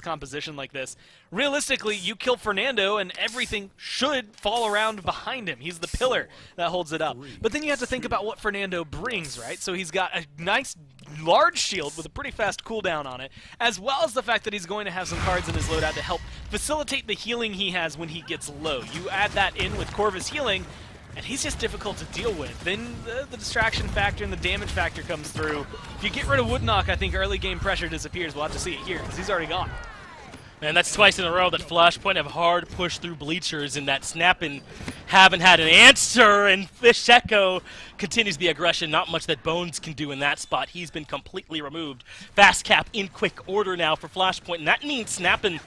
composition like this, realistically, you kill Fernando and everything should fall around behind him. He's the pillar that holds it up. But then you have to think about what Fernando brings, right? So he's got a nice large shield with a pretty fast cooldown on it, as well as the fact that he's going to have some cards in his loadout to help facilitate the healing he has when he gets low. You add that in with Corvus healing, and he's just difficult to deal with. Then the distraction factor and the damage factor comes through. If you get rid of Woodknock, I think early game pressure disappears. We'll have to see it here, because he's already gone. And that's twice in a row that Flashpoint have hard pushed through bleachers, and that Snappin' haven't had an answer, and Fish Echo continues the aggression. Not much that Bones can do in that spot. He's been completely removed. Fast cap in quick order now for Flashpoint, and that means Snappin'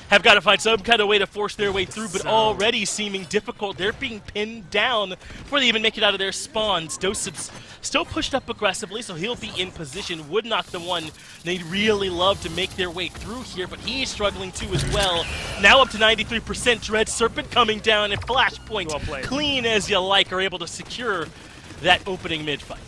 have got to find some kind of way to force their way through, but already seeming difficult. They're being pinned down before they even make it out of their spawns. Dosip's still pushed up aggressively, so he'll be in position. Woodknock the one they'd really love to make their way through here, but he's struggling too as well. Now up to 93%. Dread Serpent coming down, and Flashpoint, well clean as you like, are able to secure that opening mid-fight.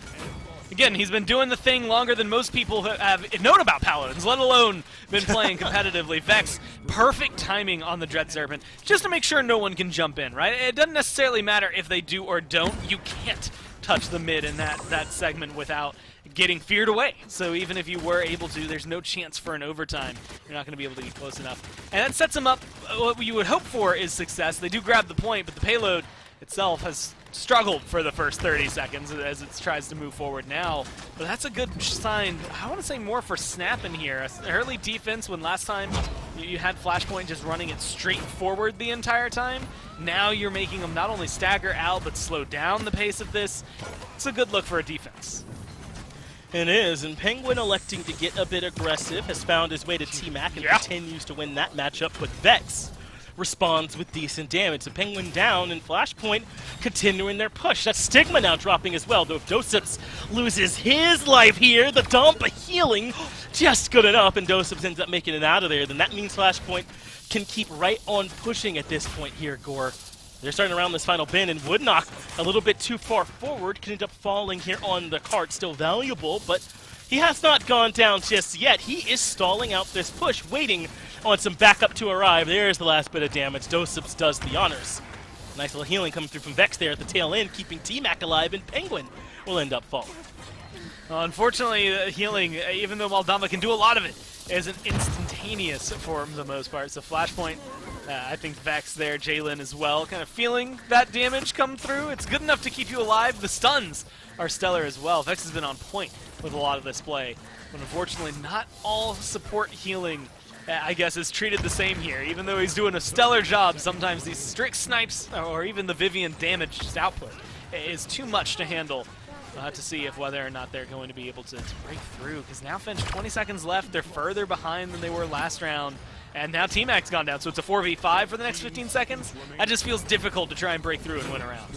Again, he's been doing the thing longer than most people have known about Paladins, let alone been playing competitively. Vex, perfect timing on the Dread Serpent, just to make sure no one can jump in, right? It doesn't necessarily matter if they do or don't. You can't touch the mid in that segment without getting feared away. So even if you were able to, there's no chance for an overtime. You're not going to be able to get close enough. And that sets them up. What you would hope for is success. They do grab the point, but the payload itself has struggled for the first 30 seconds as it tries to move forward now. But that's a good sign. I want to say more for Snappin' here. Early defense when last time you had Flashpoint just running it straight forward the entire time. Now you're making them not only stagger out, but slow down the pace of this. It's a good look for a defense. It is, and Penguin electing to get a bit aggressive has found his way to T-Mac and continues to win that matchup, but Vex responds with decent damage. The Penguin down, and Flashpoint continuing their push. That's Stigma now dropping as well, though if Dosips loses his life here, the dump, a healing, just good enough, and Dosips ends up making it out of there. Then that means Flashpoint can keep right on pushing at this point here, Gore. They're starting around this final bin, and Woodknock a little bit too far forward, can end up falling here on the cart. Still valuable, but he has not gone down just yet. He is stalling out this push, waiting on some backup to arrive. There's the last bit of damage. Dosips does the honors. Nice little healing coming through from Vex there at the tail end, keeping T-Mac alive, and Penguin will end up falling. Unfortunately, the healing, even though Maldama can do a lot of it, isn't instantaneous for the most part. So Flashpoint, I think Vex there, Jalen as well, kind of feeling that damage come through. It's good enough to keep you alive. The stuns are stellar as well. Vex has been on point with a lot of this play, but unfortunately not all support healing, I guess, is treated the same here. Even though he's doing a stellar job, sometimes these strict snipes or even the Vivian damage output is too much to handle. We'll have to see if whether or not they're going to be able to break through, because now Finch 20 seconds left. They're further behind than they were last round, and now T-Mac's gone down, so it's a 4v5 for the next 15 seconds. That just feels difficult to try and break through and win a round.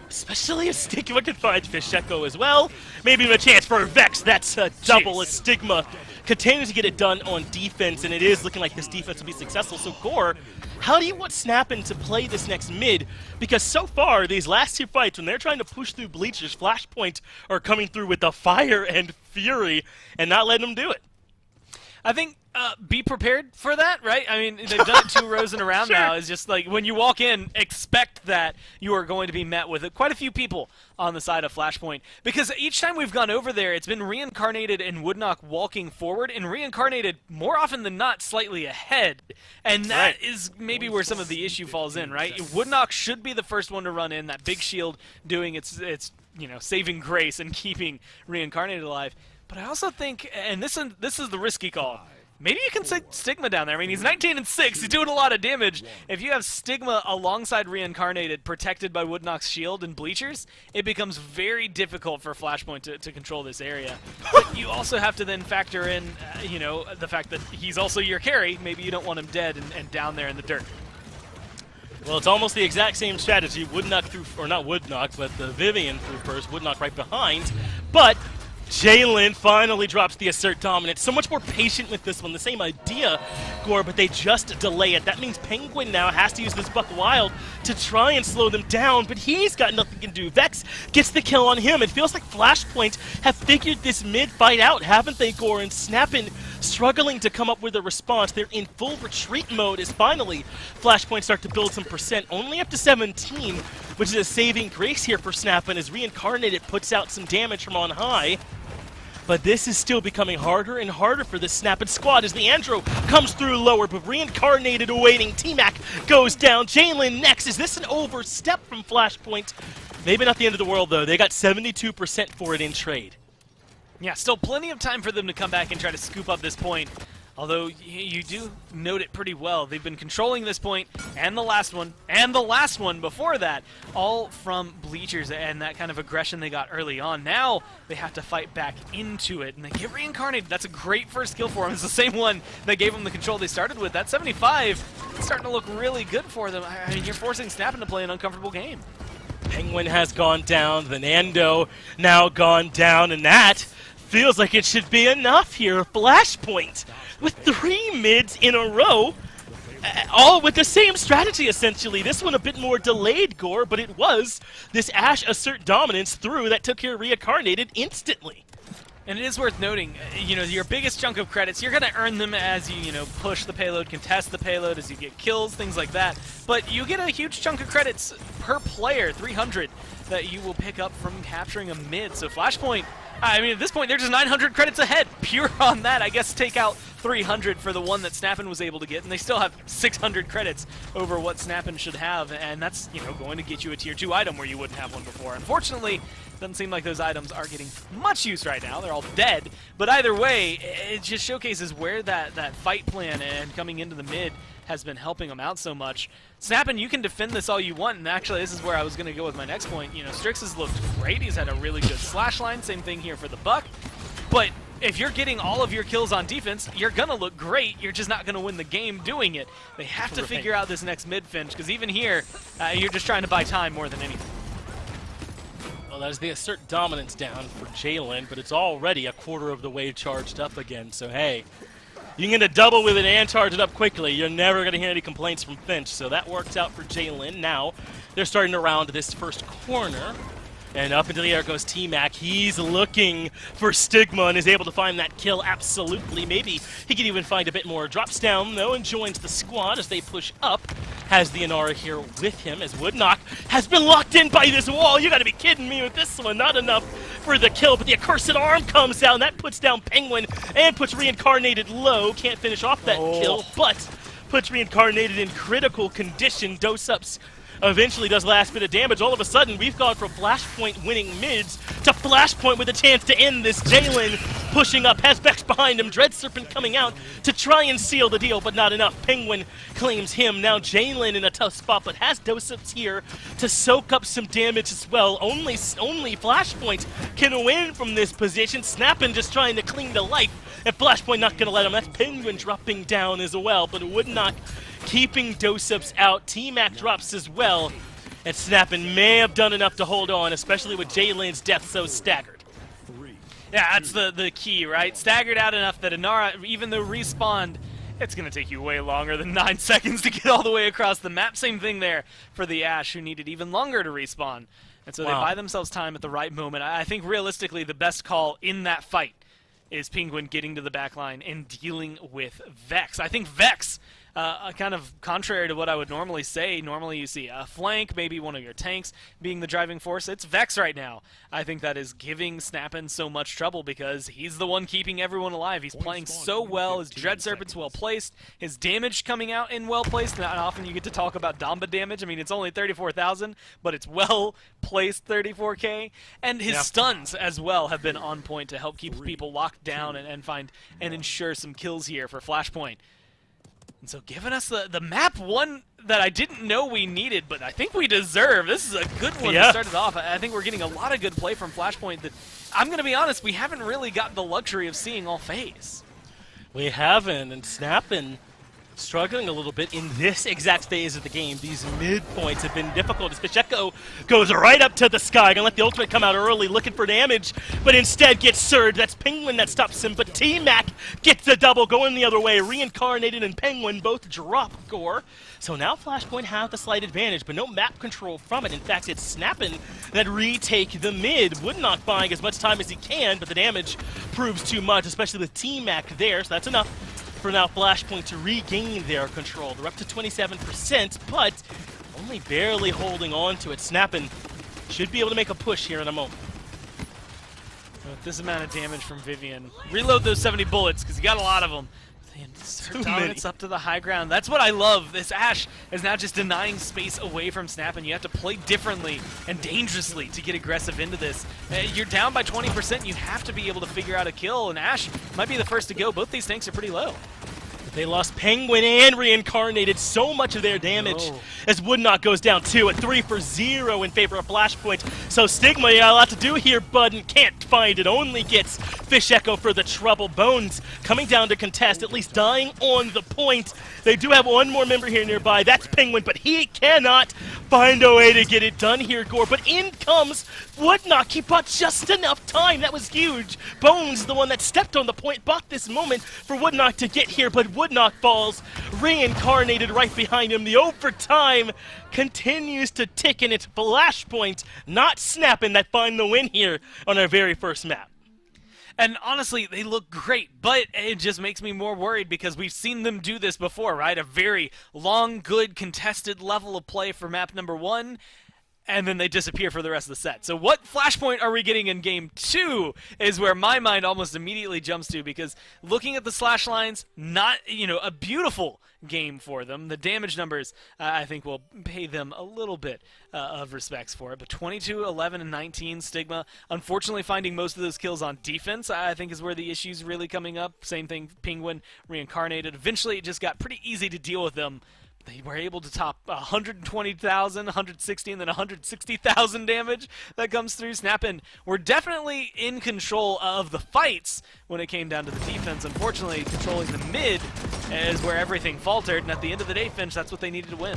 Especially if Stigma can find Fish Echo as well. Maybe even a chance for Vex. That's a double as Stigma continues to get it done on defense, and it is looking like this defense will be successful. So Gore, how do you want Snappin' to play this next mid? Because so far, these last two fights, when they're trying to push through bleachers, Flashpoint are coming through with the fire and fury and not letting them do it. I think be prepared for that, right? I mean, they've done it 2 rows in a round now. It's just like when you walk in, expect that you are going to be met with quite a few people on the side of Flashpoint. Because each time we've gone over there, it's been Reincarnated and Woodknock walking forward, and Reincarnated more often than not slightly ahead. And that is maybe where some of the issue falls in, right? Woodknock should be the first one to run in, that big shield doing its saving grace and keeping Reincarnated alive. But I also think, and this is the risky call, maybe you can set Stigma down there. I mean, he's 19-6, he's doing a lot of damage. If you have Stigma alongside Reincarnated, protected by Woodknock's shield and bleachers, it becomes very difficult for Flashpoint to control this area. But you also have to then factor in, the fact that he's also your carry. Maybe you don't want him dead and down there in the dirt. Well, it's almost the exact same strategy. Woodknock through, or not Woodknock, but the Vivian through first, Woodknock right behind. But Jalen finally drops the assert dominance. So much more patient with this one. The same idea Gore, but they just delay it. That means Penguin now has to use this Buck Wild to try and slow them down, but he's got nothing to do. Vex gets the kill on him. It feels like Flashpoint have figured this mid-fight out, haven't they, Gore? And Snappin struggling to come up with a response. They're in full retreat mode as finally Flashpoint start to build some percent, only up to 17, which is a saving grace here for Snappin as Reincarnated puts out some damage from on high. But this is still becoming harder and harder for the Snappin' squad as Leandro comes through lower, but Reincarnated awaiting. T-Mac goes down. Jalen next. Is this an overstep from Flashpoint? Maybe not the end of the world, though. They got 72% for it in trade. Yeah, still plenty of time for them to come back and try to scoop up this point. Although, you do note it pretty well. They've been controlling this point, and the last one before that, all from bleachers and that kind of aggression they got early on. Now, they have to fight back into it, and they get Reincarnated. That's a great first kill for them. It's the same one that gave them the control they started with. That 75 is starting to look really good for them. I mean, you're forcing Snappin to play an uncomfortable game. Penguin has gone down, the Nando now gone down, and that feels like it should be enough here. Flashpoint with 3 mids in a row, all with the same strategy, essentially. This one a bit more delayed, Gore, but it was this Ashe assert dominance through that took care of Reincarnated instantly. And it is worth noting, your biggest chunk of credits, you're going to earn them as you, push the payload, contest the payload, as you get kills, things like that. But you get a huge chunk of credits per player, 300, that you will pick up from capturing a mid. So Flashpoint, I mean, at this point, they're just 900 credits ahead. Pure on that, I guess take out 300 for the one that Snappin was able to get, and they still have 600 credits over what Snappin should have, and that's, going to get you a Tier 2 item where you wouldn't have one before. Unfortunately, doesn't seem like those items are getting much use right now. They're all dead, but either way, it just showcases where that fight plan and coming into the mid has been helping them out so much. Snappin, you can defend this all you want, and actually this is where I was going to go with my next point. Strix has looked great. He's had a really good slash line. Same thing here for the Buck. But if you're getting all of your kills on defense, you're going to look great. You're just not going to win the game doing it. They have to figure out this next mid Finch, because even here, you're just trying to buy time more than anything. Well, that is the assert dominance down for Jalen, but it's already a quarter of the way charged up again. So, hey, you can get a double with it and charge it up quickly. You're never going to hear any complaints from Finch. So that worked out for Jalen. Now they're starting to round this first corner. And up into the air goes T-Mac. He's looking for Stigma and is able to find that kill, absolutely. Maybe he can even find a bit more. Drops down, though, and joins the squad as they push up. Has the Inara here with him as Woodknock has been locked in by this wall. You gotta be kidding me with this one. Not enough for the kill, but the accursed arm comes down. That puts down Penguin and puts Reincarnated low. Can't finish off that kill, but puts Reincarnated in critical condition. Dose-ups eventually does last bit of damage. All of a sudden, we've gone from Flashpoint winning mids to Flashpoint with a chance to end this. Jalen pushing up, has Vex behind him. Dread Serpent coming out to try and seal the deal, but not enough. Penguin claims him. Now Jalen in a tough spot, but has Dose-ups here to soak up some damage as well. Only Flashpoint can win from this position. Snappin just trying to cling to life, and Flashpoint not going to let him. That's Penguin dropping down as well, but Woodknock keeping Dose-ups out. T-Mac drops as well, and Snappin may have done enough to hold on, especially with Jalen's death so staggered. Yeah, that's the key, right? Staggered out enough that Inara, even though respawned, it's going to take you way longer than 9 seconds to get all the way across the map. Same thing there for the Ashe, who needed even longer to respawn. And so they buy themselves time at the right moment. I think realistically the best call in that fight is Penguin getting to the backline and dealing with Vex. I think Vex, kind of contrary to what I would normally say, normally you see a flank, maybe one of your tanks being the driving force. It's Vex right now. I think that is giving Snappin so much trouble because he's the one keeping everyone alive. He's playing so well. His Dread Serpent's well placed. His damage coming out in well placed. Not often you get to talk about Damba damage. I mean, it's only 34,000, but it's well placed 34K. And his stuns as well have been on point to help keep people locked down and find and ensure some kills here for Flashpoint. And so giving us the map one that I didn't know we needed, but I think we deserve. This is a good one to start it off. I think we're getting a lot of good play from Flashpoint that, I'm going to be honest, we haven't really got the luxury of seeing all phase. We haven't, and Snappin struggling a little bit in this exact phase of the game. These mid points have been difficult as Pacheco goes right up to the sky, gonna let the ultimate come out early, looking for damage, but instead gets surged. That's Penguin that stops him, but T-Mac gets the double going the other way. Reincarnated and Penguin both drop Gore. So now Flashpoint have the slight advantage, but no map control from it. In fact, it's Snappin' that retake the mid. Woodknock buying as much time as he can, but the damage proves too much, especially with T-Mac there, so that's enough for now Flashpoint to regain their control. They're up to 27%, but only barely holding on to it. Snappin' should be able to make a push here in a moment. With this amount of damage from Vivian, reload those 70 bullets, because you got a lot of them. Dominance up to the high ground. That's what I love. This Ashe is now just denying space away from Snap, and you have to play differently and dangerously to get aggressive into this. You're down by 20%. You have to be able to figure out a kill, and Ashe might be the first to go. Both these tanks are pretty low. They lost Penguin and Reincarnated, so much of their damage as Woodknock goes down too, at 3 for 0 in favor of Flashpoint. So Stigma, you got a lot to do here, bud, and can't find it. Only gets Fish Echo for the trouble. Bones coming down to contest, at least dying on the point. They do have one more member here nearby, that's Penguin, but he cannot find a way to get it done here, Gore. But in comes Woodknock. He bought just enough time. That was huge. Bones, the one that stepped on the point, bought this moment for Woodknock to get here, but Woodknock falls. Reincarnated right behind him. The overtime continues to tick, and it's Flashpoint, not Snappin', that find the win here on our very first map. And honestly, they look great, but it just makes me more worried because we've seen them do this before, right? A very long, good, contested level of play for map number 1, and then they disappear for the rest of the set. So what Flashpoint are we getting in Game 2 is where my mind almost immediately jumps to, because looking at the slash lines, not, a beautiful game for them. The damage numbers, I think, will pay them a little bit of respects for it. But 22, 11, and 19, Stigma, unfortunately finding most of those kills on defense, I think is where the issue's really coming up. Same thing, Penguin, Reincarnated. Eventually, it just got pretty easy to deal with them. They were able to top 120,000, 160, and then 160,000 damage that comes through. Snappin' were definitely in control of the fights when it came down to the defense. Unfortunately, controlling the mid is where everything faltered, and at the end of the day, Finch, that's what they needed to win.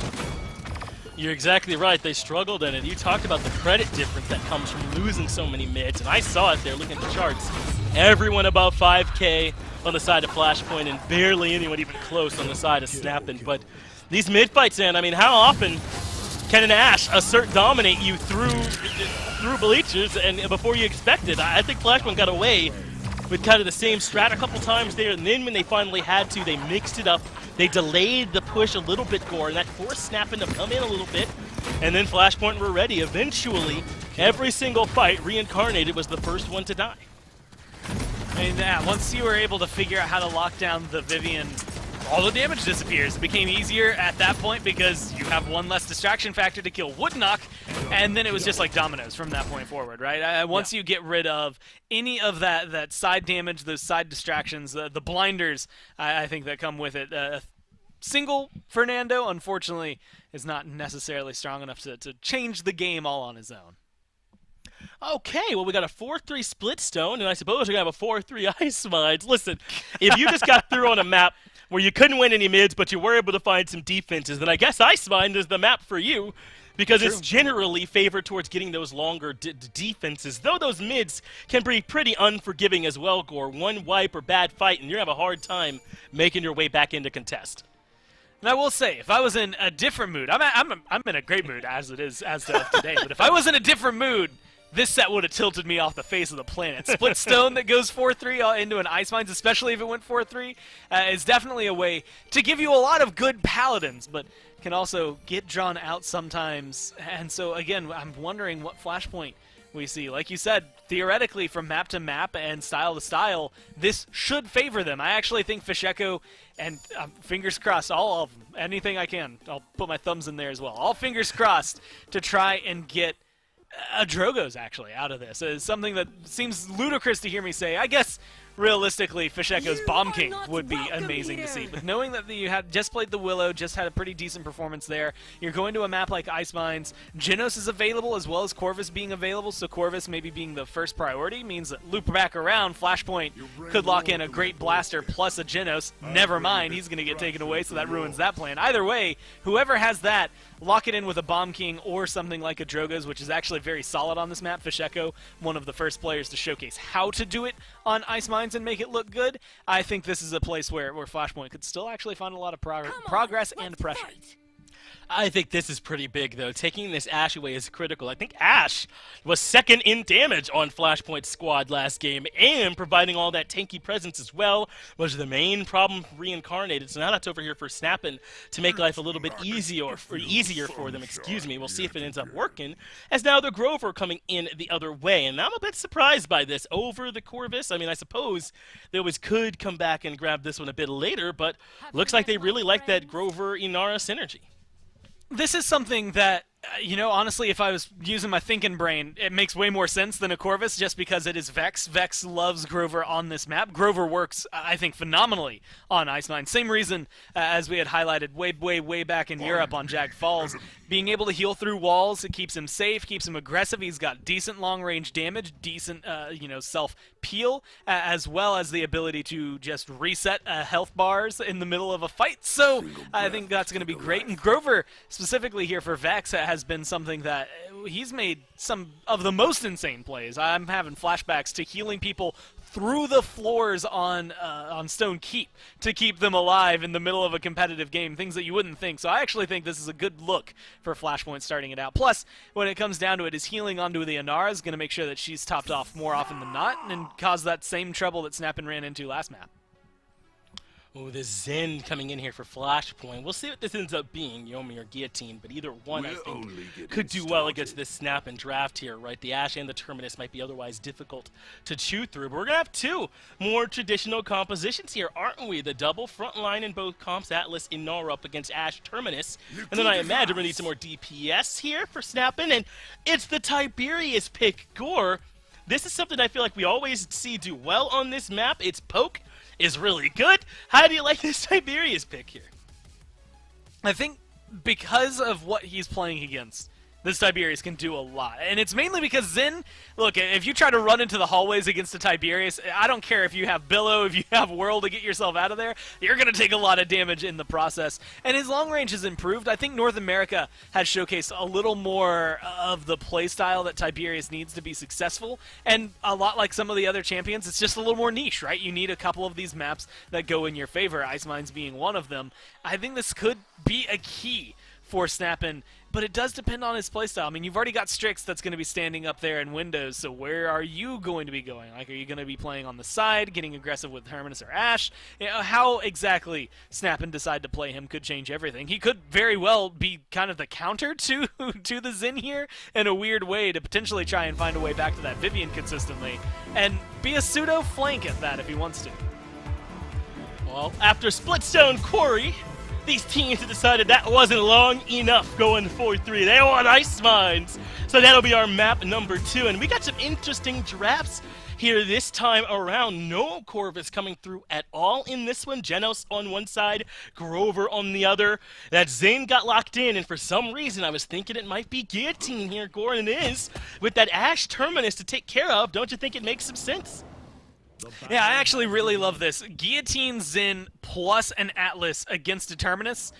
You're exactly right. They struggled in it. You talked about the credit difference that comes from losing so many mids, and I saw it there looking at the charts. Everyone above 5K on the side of Flashpoint, and barely anyone even close on the side of Snappin'. But these mid fights, man, I mean, how often can an Ashe assert dominate you through bleachers and before you expect it? I think Flashpoint got away with kind of the same strat a couple times there, and then when they finally had to, they mixed it up. They delayed the push a little bit, Gore, and that forced Snappin' to come in a little bit, and then Flashpoint were ready. Eventually, every single fight, Reincarnated was the first one to die. And once you were able to figure out how to lock down the Vivian, all the damage disappears. It became easier at that point because you have one less distraction factor to kill Woodknock, and then it was just like dominoes from that point forward, right? Once you get rid of any of that side damage, those side distractions, the blinders, I think that come with it. Single Fernando, unfortunately, is not necessarily strong enough to change the game all on his own. Okay, well, we got a 4-3 split stone, and I suppose we're going to have a 4-3 ice mines. Listen, if you just got through on a map where you couldn't win any mids, but you were able to find some defenses, then I guess Ice Mine is the map for you, because it's generally favored towards getting those longer defenses, though those mids can be pretty unforgiving as well, Gore. One wipe or bad fight, and you're going to have a hard time making your way back into contest. And I will say, if I was in a different mood, I'm in a great mood as it is as of today, but if I was in a different mood, this set would have tilted me off the face of the planet. Split Stone that goes 4-3 into an Ice Mines, especially if it went 4-3, is definitely a way to give you a lot of good Paladins, but can also get drawn out sometimes. And so, again, I'm wondering what Flashpoint we see. Like you said, theoretically, from map to map and style to style, this should favor them. I actually think Fish Echo, and fingers crossed, all of them, anything I can, I'll put my thumbs in there as well. All fingers crossed to try and get a Drogoz actually out of this. It's something that seems ludicrous to hear me say. I guess realistically, Fisheko's Bomb King would be amazing to see. But knowing that you had just played the Willow, just had a pretty decent performance there, you're going to a map like Ice Mines. Genos is available as well as Corvus being available, so Corvus maybe being the first priority means that loop back around, Flashpoint could lock in a great blaster plus a Genos. Never mind, he's going to get taken away, so that ruins that plan. Either way, whoever has that, lock it in with a Bomb King or something like a Drogoz, which is actually very solid on this map. Fisheko, one of the first players to showcase how to do it on Ice Mines and make it look good. I think this is a place where Flashpoint could still actually find a lot of progress and pressure. I think this is pretty big, though. Taking this Ashe away is critical. I think Ashe was second in damage on Flashpoint's squad last game, and providing all that tanky presence as well was the main problem for Reincarnated. So now that's over here for Snappin' to make life a little bit easier for them. We'll see if it ends up working, as now the Grover coming in the other way. And I'm a bit surprised by this over the Corvus. I mean, I suppose they always could come back and grab this one a bit later, but looks like they really like that Grover-Inara synergy. This is something that, honestly, if I was using my thinking brain, it makes way more sense than a Corvus just because it is Vex. Vex loves Grover on this map. Grover works, I think, phenomenally on Ice Mine. Same reason as we had highlighted way back in Europe on Jag Falls. Being able to heal through walls, it keeps him safe, keeps him aggressive. He's got decent long-range damage, decent, self-peel, as well as the ability to just reset health bars in the middle of a fight. So I think that's going to be great. And Grover, specifically here for Vex, has been something that he's made some of the most insane plays. I'm having flashbacks to healing people through the floors on Stone Keep to keep them alive in the middle of a competitive game, things that you wouldn't think. So I actually think this is a good look for Flashpoint starting it out. Plus, when it comes down to it, his healing onto the Inara is going to make sure that she's topped off more often than not and cause that same trouble that Snappin' ran into last map. Oh, the Zen coming in here for Flashpoint. We'll see what this ends up being, Yomi or Guillotine, but either one, I think, could do well against this snap and draft here, right? The Ashe and the Terminus might be otherwise difficult to chew through, but we're going to have two more traditional compositions here, aren't we? The double front line in both comps, Atlas Inara up against Ashe Terminus, and then I imagine we need some more DPS here for snapping, and it's the Tiberius pick, Gore. This is something I feel like we always see do well on this map. Its poke is really good. How do you like this Tiberius pick here? I think because of what he's playing against, this Tiberius can do a lot. And it's mainly because Zen, look, if you try to run into the hallways against a Tiberius, I don't care if you have Billow, if you have Whirl to get yourself out of there, you're going to take a lot of damage in the process. And his long range has improved. I think North America has showcased a little more of the playstyle that Tiberius needs to be successful. And a lot like some of the other champions, it's just a little more niche, right? You need a couple of these maps that go in your favor, Ice Mines being one of them. I think this could be a key for Snappin', but it does depend on his playstyle. I mean, you've already got Strix that's going to be standing up there in Windows, so where are you going to be going? Like, are you going to be playing on the side, getting aggressive with Terminus or Ashe? How exactly Snappin' decide to play him could change everything. He could very well be kind of the counter to the Zen here in a weird way to potentially try and find a way back to that Vivian consistently, and be a pseudo flank at that if he wants to. Well, after Splitstone Quarry, these teams have decided that wasn't long enough going 4-3. They want Ice Mines. So that'll be our map number 2. And we got some interesting drafts here this time around. No Corvus coming through at all in this one. Genos on one side, Grover on the other. That Zane got locked in, and for some reason I was thinking it might be Guillotine here, Goran is. With that Ashe Terminus to take care of, don't you think it makes some sense? Yeah, I actually really love this. Guillotine, Zen, plus an Atlas against a Terminus.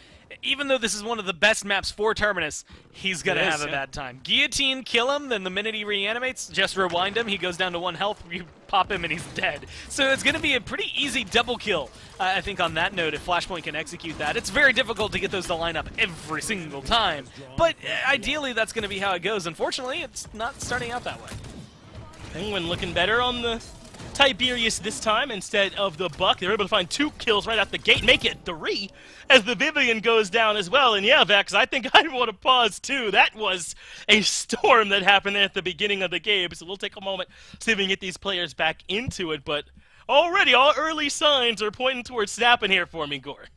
Even though this is one of the best maps for Terminus, he's going to have a bad time. Guillotine, kill him, then the minute he reanimates, just rewind him. He goes down to 1 health, you pop him, and he's dead. So it's going to be a pretty easy double kill, I think, on that note, if Flashpoint can execute that. It's very difficult to get those to line up every single time, but ideally that's going to be how it goes. Unfortunately, it's not starting out that way. Penguin looking better on the Tiberius this time instead of the Buck. They're able to find 2 kills right out the gate, make it 3 as the Vivian goes down as well. And yeah, Vex, I think I want to pause too. That was a storm that happened at the beginning of the game, so we'll take a moment, see if we can get these players back into it. But already, all early signs are pointing towards snapping here for me, Gore.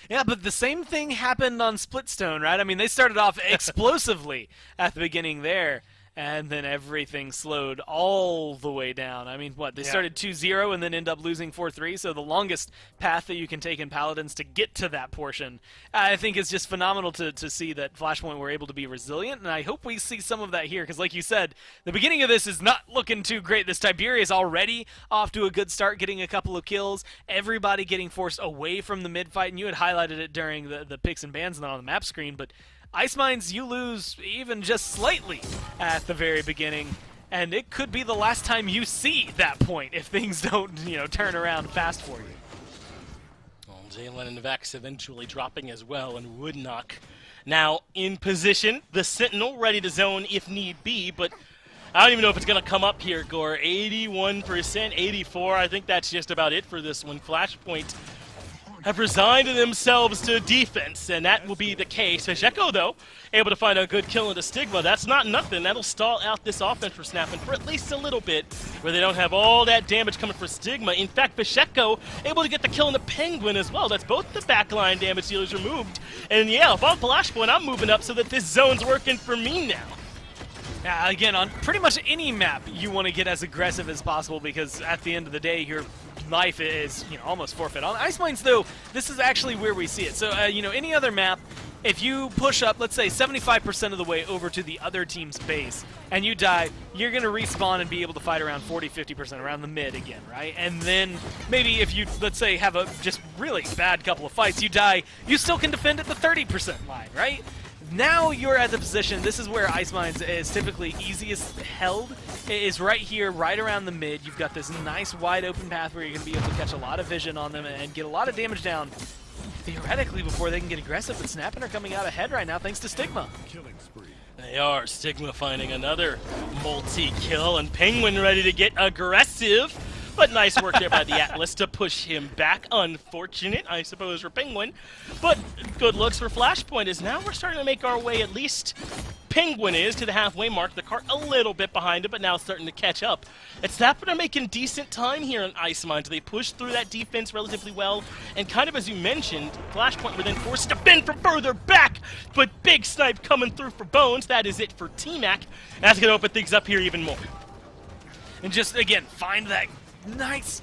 Yeah, but the same thing happened on Splitstone, right? I mean, they started off explosively at the beginning there. and then everything slowed all the way down. I mean, what, they started 2-0 and then end up losing 4-3, so the longest path that you can take in Paladins to get to that portion, I think is just phenomenal to see that Flashpoint were able to be resilient, and I hope we see some of that here, because like you said, the beginning of this is not looking too great. This Tiberius already off to a good start, getting a couple of kills, everybody getting forced away from the mid-fight, and you had highlighted it during the picks and bans on the map screen, but Ice Mines, you lose even just slightly at the very beginning, and it could be the last time you see that point if things don't, turn around fast for you. Well, Jalen and Vex eventually dropping as well, and Woodknock now in position. The Sentinel ready to zone if need be, but I don't even know if it's going to come up here, Gore. 81%, 84%. I think that's just about it for this one. Flashpoint have resigned themselves to defense, and that will be the case. Pacheco, though, able to find a good kill into Stigma. That's not nothing. That'll stall out this offense for Snapping for at least a little bit, where they don't have all that damage coming for Stigma. In fact, Pacheco able to get the kill into Penguin as well. That's both the backline damage dealers removed. And yeah, if I'm Flashpoint, I'm moving up so that this zone's working for me now. Yeah, again, on pretty much any map, you want to get as aggressive as possible, because at the end of the day, your life is, almost forfeit. On Ice Mines, though, this is actually where we see it. So, any other map, if you push up, let's say 75% of the way over to the other team's base, and you die, you're going to respawn and be able to fight around 40-50% around the mid again, right? And then maybe if you, let's say, have a just really bad couple of fights, you die, you still can defend at the 30% line, right? Now you're at the position, this is where Ice Mines is typically easiest held, is right here, right around the mid. You've got this nice wide open path where you're going to be able to catch a lot of vision on them and get a lot of damage down, theoretically, before they can get aggressive. But Snappin' are coming out ahead right now thanks to Stigma. They are. Stigma finding another multi-kill, and Penguin ready to get aggressive. But nice work there by the Atlas to push him back. Unfortunate, I suppose, for Penguin. But good looks for Flashpoint, as now we're starting to make our way, at least Penguin is, to the halfway mark. The cart a little bit behind it, but now starting to catch up. It's Snapper making decent time here in Ice Mines. They pushed through that defense relatively well, and kind of as you mentioned, Flashpoint were then forced to defend from further back, but big snipe coming through for Bones. That is it for T-Mac. That's going to open things up here even more. And just, again, find that nice,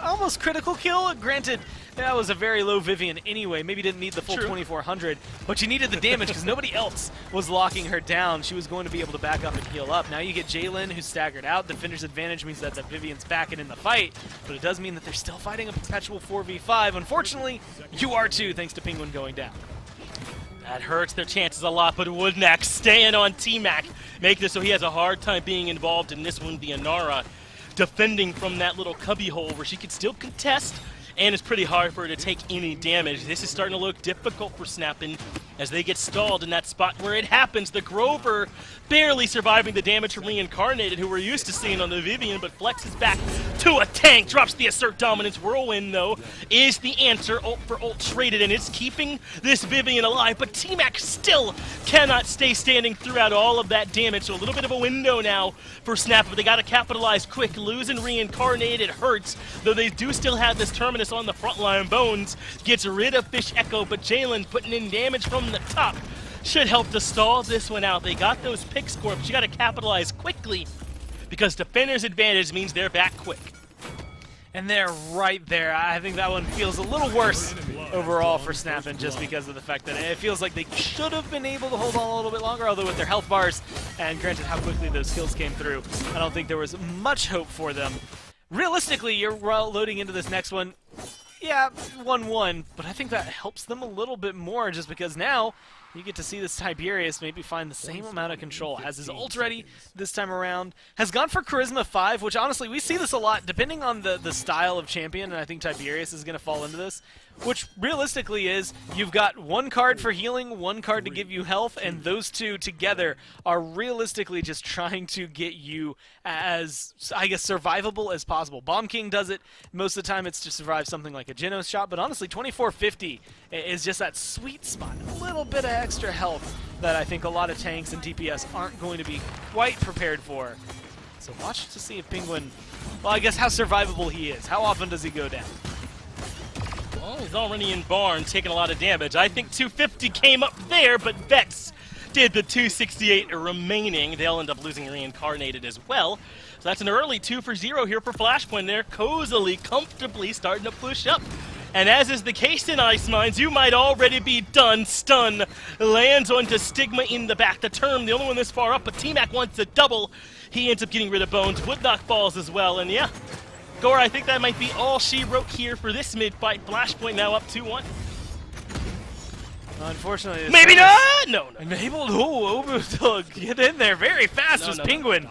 almost critical kill. Granted, that was a very low Vivian anyway. Maybe didn't need the full 2400, but you needed the damage because nobody else was locking her down. She was going to be able to back up and heal up. Now you get Jalen, who's staggered out. Defender's advantage means that the Vivian's back and in the fight, but it does mean that they're still fighting a perpetual 4v5. Unfortunately, you are too, thanks to Penguin going down. That hurts their chances a lot, but Woodknock staying on T-Mac, making it so he has a hard time being involved in this one. The Inara defending from that little cubby hole where she could still contest, and it's pretty hard for her to take any damage. This is starting to look difficult for Snappin' as they get stalled in that spot where it happens. The Grover barely surviving the damage from Reincarnated, who we're used to seeing on the Vivian, but flexes back to a tank. Drops the Assert Dominance. Whirlwind, though, is the answer. Ult for ult traded, and it's keeping this Vivian alive, but T-Mac still cannot stay standing throughout all of that damage, so a little bit of a window now for Snap, but they got to capitalize quick. Losing Reincarnated hurts, though they do still have this Terminus on the front line. Bones gets rid of Fish Echo, but Jalen putting in damage from the top should help to stall this one out. They got those pick score, but you got to capitalize quickly because defender's advantage means they're back quick. And they're right there. I think that one feels a little worse overall for Snappin' just because of the fact that it feels like they should have been able to hold on a little bit longer, although with their health bars, and granted how quickly those kills came through, I don't think there was much hope for them. Realistically, you're loading into this next one. Yeah, 1-1, but I think that helps them a little bit more just because now you get to see this Tiberius maybe find the same amount of control. Has his ult ready this time around. Has gone for Charisma 5, which honestly, we see this a lot depending on the style of champion, and I think Tiberius is going to fall into this, which realistically is you've got one card for healing, one card to give you health, and those two together are realistically just trying to get you as, I guess, survivable as possible. Bomb King does it. Most of the time it's to survive something like a Genos shot, but honestly 2450 is just that sweet spot. A little bit of extra health that I think a lot of tanks and DPS aren't going to be quite prepared for. So watch to see if Penguin, well, I guess how survivable he is. How often does he go down? Well, he's already in Barn, taking a lot of damage. I think 250 came up there, but Vex did the 268 remaining. They'll end up losing Reincarnated as well. So that's an early 2 for 0 here for Flashpoint. They're cozily, comfortably starting to push up. And as is the case in Ice Mines, you might already be done. Stun lands onto Stigma in the back. The Term, the only one this far up, but T-Mac wants a double. He ends up getting rid of Bones. Woodknock falls as well, and yeah. Gore, I think that might be all she wrote here for this mid-fight. Flashpoint now up 2-1. Unfortunately, maybe not! No. Able to get in there very fast as Penguin.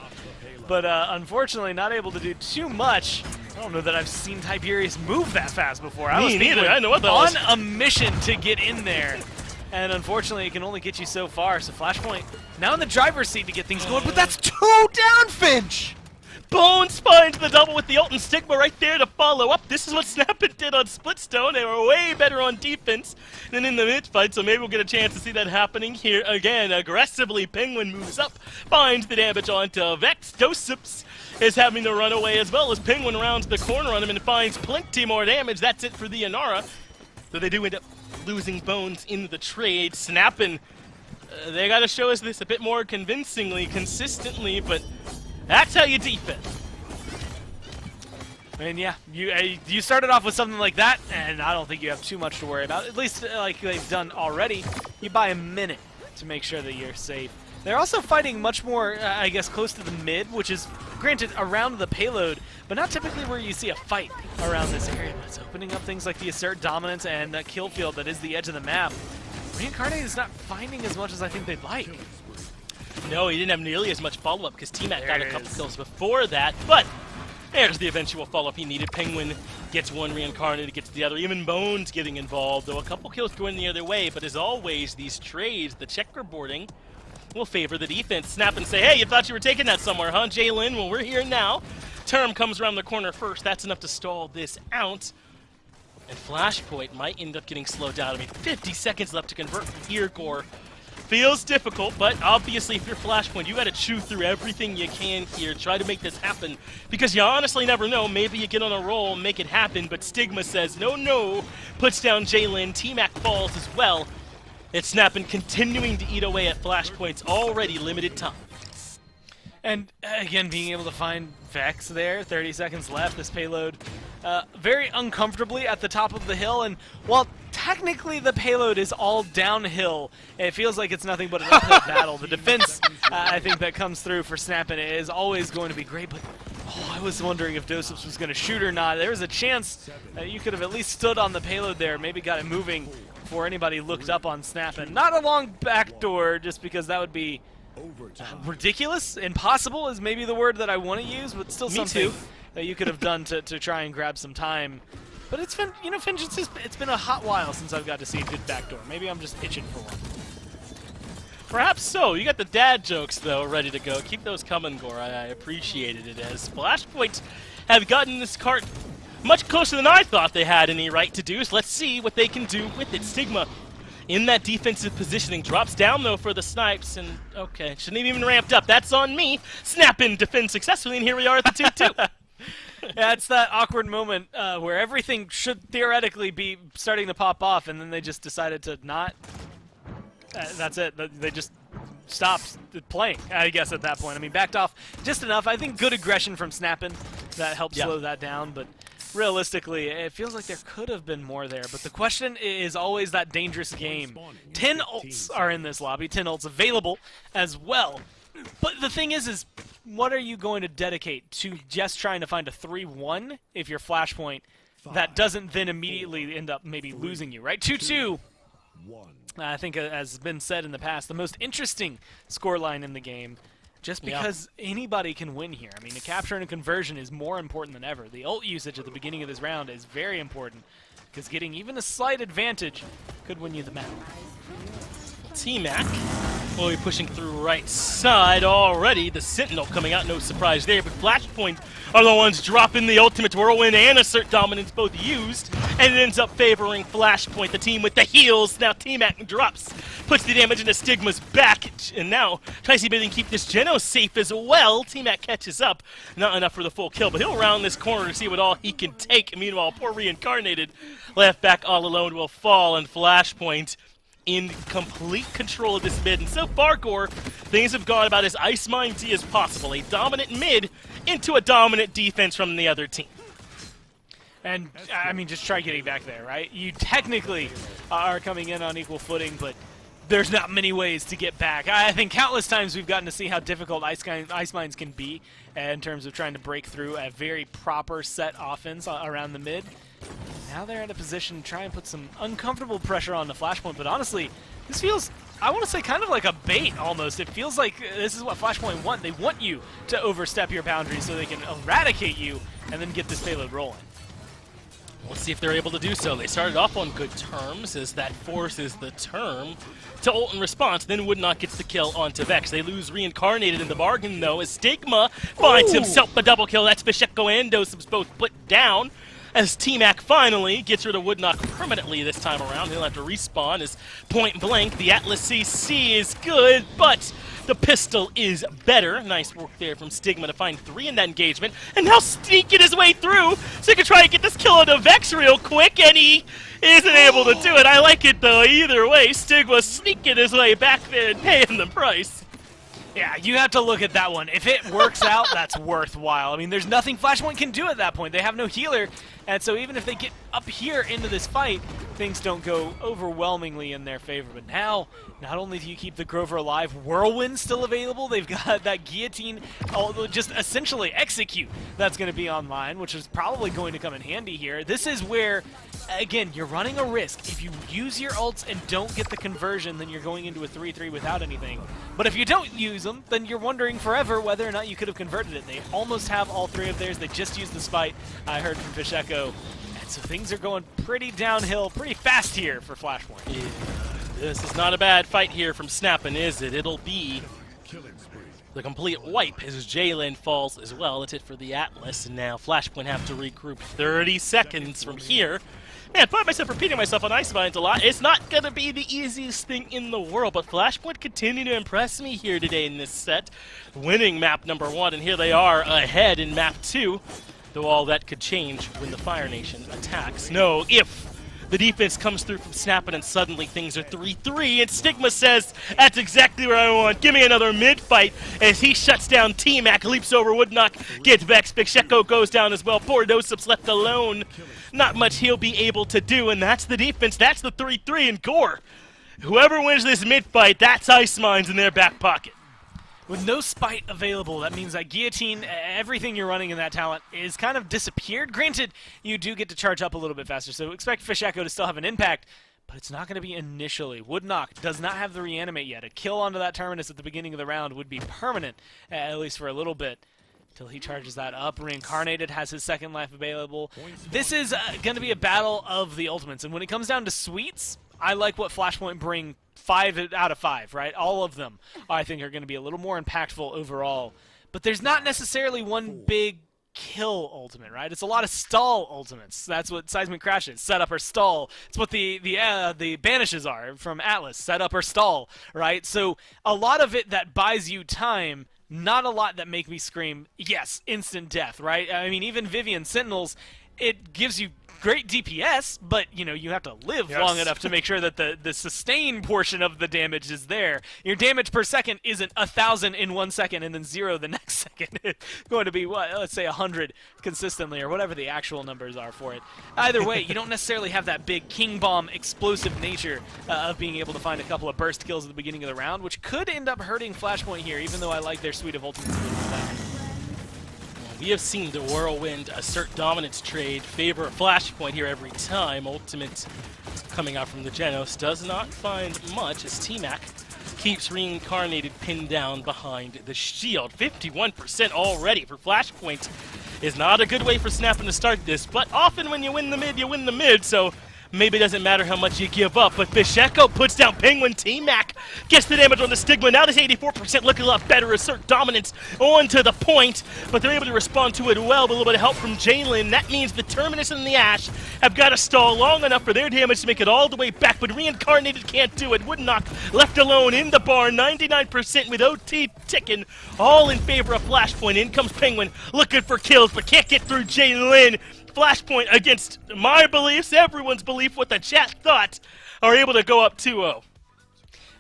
But unfortunately, not able to do too much. I don't know that I've seen Tiberius move that fast before. I was neither. I know what that was. On a mission to get in there. And unfortunately, it can only get you so far. So Flashpoint now in the driver's seat to get things going. But that's 2 down, Finch! Bones finds the double with the ult and Stigma right there to follow up. This is what Snappin did on Splitstone. They were way better on defense than in the mid-fight, so maybe we'll get a chance to see that happening here again. Aggressively, Penguin moves up, finds the damage onto Vex. Dosips is having to run away as well as Penguin rounds the corner on him and finds plenty more damage. That's it for the Inara. So they do end up losing Bones in the trade. Snappin, they got to show us this a bit more convincingly, consistently, but that's how you defend. And yeah, you started off with something like that, and I don't think you have too much to worry about. At least like they've done already. You buy a minute to make sure that you're safe. They're also fighting much more, I guess, close to the mid, which is, granted, around the payload, but not typically where you see a fight around this area. But it's opening up things like the Assert Dominance and that kill field that is the edge of the map. Reincarnated is not finding as much as I think they'd like. No, he didn't have nearly as much follow-up because T-Mac got a couple kills before that, but there's the eventual follow-up he needed. Penguin gets one, Reincarnated gets the other, even Bones getting involved, though a couple kills going the other way, but as always, these trades, the checkerboarding, will favor the defense. Snap and say, hey, you thought you were taking that somewhere, huh, Jalen? Well, we're here now. Term comes around the corner first. That's enough to stall this out. And Flashpoint might end up getting slowed down. I mean, 50 seconds left to convert from here, Gore. Feels difficult, but obviously if you're Flashpoint, you gotta chew through everything you can here, try to make this happen, because you honestly never know, maybe you get on a roll, make it happen, but Stigma says no, puts down Jalen, T-Mac falls as well. It's Snappin continuing to eat away at Flashpoint's already limited time. And again, being able to find Vex there, 30 seconds left, this payload very uncomfortably at the top of the hill, and while technically the payload is all downhill, it feels like it's nothing but an uphill battle. The defense, I think, that comes through for Snappin is always going to be great, but I was wondering if Dosips was going to shoot or not. There was a chance you could have at least stood on the payload there, maybe got it moving before anybody looked up on Snappin. Not a long backdoor, just because that would be ridiculous. Impossible is maybe the word that I want to use, but still something that you could have done to try and grab some time. But it's been, you know, Finch, it's been a hot while since I've got to see a good backdoor. Maybe I'm just itching for one. Perhaps so. You got the dad jokes, though, ready to go. Keep those coming, Gore. I appreciated it, as Flashpoint have gotten this cart much closer than I thought they had any right to do, so let's see what they can do with it. Stigma in that defensive positioning, drops down, though, for the snipes, and okay, shouldn't have even ramped up. That's on me. Snap-in, defend successfully, and here we are at the 2-2. Yeah, it's that awkward moment where everything should theoretically be starting to pop off, and then they just decided to not. That's it. They just stopped playing, I guess, at that point. I mean, backed off just enough. I think good aggression from Snappin that helped slow that down, but realistically, it feels like there could have been more there. But the question is always that dangerous game. 10 ults are in this lobby, 10 ults available as well. But the thing is what are you going to dedicate to just trying to find a 3-1 if you're Flashpoint that doesn't then immediately end up maybe losing you, right? 2-2. I think, as has been said in the past, the most interesting scoreline in the game, just because anybody can win here. I mean, a capture and a conversion is more important than ever. The ult usage at the beginning of this round is very important, because getting even a slight advantage could win you the map. T-Mac will be pushing through right side already. The Sentinel coming out, no surprise there, but Flashpoint are the ones dropping the ultimate whirlwind and assert dominance both used, and it ends up favoring Flashpoint, the team with the heals. Now T-Mac drops, puts the damage into Stigma's back, and now tries to see if he can keep this Geno safe as well. T-Mac catches up, not enough for the full kill, but he'll round this corner to see what all he can take. Meanwhile, poor Reincarnated, left back all alone, will fall, and Flashpoint in complete control of this mid, and so far, Gore, things have gone about as ice-mindy as possible. A dominant mid into a dominant defense from the other team. And, I mean, just try getting back there, right? You technically are coming in on equal footing, but there's not many ways to get back. I think countless times we've gotten to see how difficult ice mines can be in terms of trying to break through a very proper set offense around the mid. Now they're in a position to try and put some uncomfortable pressure on the Flashpoint, but honestly, this feels, I want to say, kind of like a bait almost. It feels like this is what Flashpoint want. They want you to overstep your boundaries so they can eradicate you and then get this payload rolling. Let's see if they're able to do so. They started off on good terms, as that forces the term to ult in response. Then Woodnock gets the kill onto Vex. They lose Reincarnated in the bargain, though, as Stigma finds himself a double kill. That's Pacheco and Dosub's both put down, as T-Mac finally gets rid of Woodnock permanently this time around. He'll have to respawn as point blank. The Atlas CC is good, but the pistol is better. Nice work there from Stigma to find 3 in that engagement, and now sneaking his way through so he can try and get this kill onto Vex real quick, and he isn't able to do it. I like it, though. Either way, Stigma sneaking his way back there and paying the price. Yeah, you have to look at that one. If it works out, that's worthwhile. I mean, there's nothing Flashpoint can do at that point. They have no healer, and so even if they get up here into this fight, things don't go overwhelmingly in their favor. But now, not only do you keep the Grover alive, Whirlwind still available, they've got that Guillotine, just essentially execute that's going to be online, which is probably going to come in handy here. This is where, again, you're running a risk. If you use your ults and don't get the conversion, then you're going into a 3-3 without anything. But if you don't use them, then you're wondering forever whether or not you could have converted it. They almost have all 3 of theirs. They just used the spite, I heard from Pacheco. And so things are going pretty downhill, pretty fast here for Flashpoint. Yeah, this is not a bad fight here from Snappin', is it? It'll be the complete wipe as Jalen falls as well. That's it for the Atlas, and now Flashpoint have to regroup 30 seconds from here. Man, I find myself repeating myself on Ice Mines a lot. It's not going to be the easiest thing in the world, but Flashpoint continue to impress me here today in this set. Winning map number 1, and here they are ahead in map 2. Though all that could change when the Fire Nation attacks. No, if the defense comes through from Snappin' and suddenly things are 3-3, and Stigma says, that's exactly what I want. Give me another mid-fight, as he shuts down T-Mac, leaps over Woodnock, gets Vex. Pacheco goes down as well. Poor Dosub's left alone. Not much he'll be able to do, and that's the defense. That's the 3-3, and Gore, whoever wins this mid-fight, that's Ice Mines in their back pocket. With no spite available, that means that Guillotine, everything you're running in that talent is kind of disappeared. Granted, you do get to charge up a little bit faster, so expect Pacheco to still have an impact, but it's not going to be initially. Woodnock does not have the reanimate yet. A kill onto that Terminus at the beginning of the round would be permanent, at least for a little bit, till he charges that up. Reincarnated has his second life available. This is going to be a battle of the ultimates, and when it comes down to sweets, I like what Flashpoint bring 5 out of 5, right? All of them, I think, are going to be a little more impactful overall. But there's not necessarily one big kill ultimate, right? It's a lot of stall ultimates. That's what Seismic Crash is. Set up or stall. It's what the banishes are from Atlas. Set up or stall, right? So a lot of it that buys you time, not a lot that make me scream, yes, instant death, right? I mean, even Vivian Sentinels, it gives you great DPS, but you know, you have to live long enough to make sure that the sustain portion of the damage is there. Your damage per second isn't 1,000 in 1 second and then 0 the next second. It's going to be, what, let's say 100 consistently, or whatever the actual numbers are for it. Either way, you don't necessarily have that big King Bomb explosive nature of being able to find a couple of burst kills at the beginning of the round, which could end up hurting Flashpoint here, even though I like their suite of ultimates. We have seen the Whirlwind assert dominance trade favor Flashpoint here every time. Ultimate coming out from the Genos does not find much as T-Mac keeps Reincarnated pinned down behind the shield. 51% already for Flashpoint is not a good way for Snappin' to start this, but often when you win the mid, so maybe it doesn't matter how much you give up, but Pacheco puts down Penguin. T-Mac gets the damage on the Stigma. Now this 84% looking a lot better. Assert dominance onto the point, but they're able to respond to it well with a little bit of help from Jalen. That means the Terminus and the Ash have got to stall long enough for their damage to make it all the way back, but Reincarnated can't do it. Woodnock left alone in the barn, 99% with OT ticking, all in favor of Flashpoint. In comes Penguin looking for kills, but can't get through Jalen. Flashpoint, against my beliefs, everyone's belief, what the chat thought, are able to go up 2-0.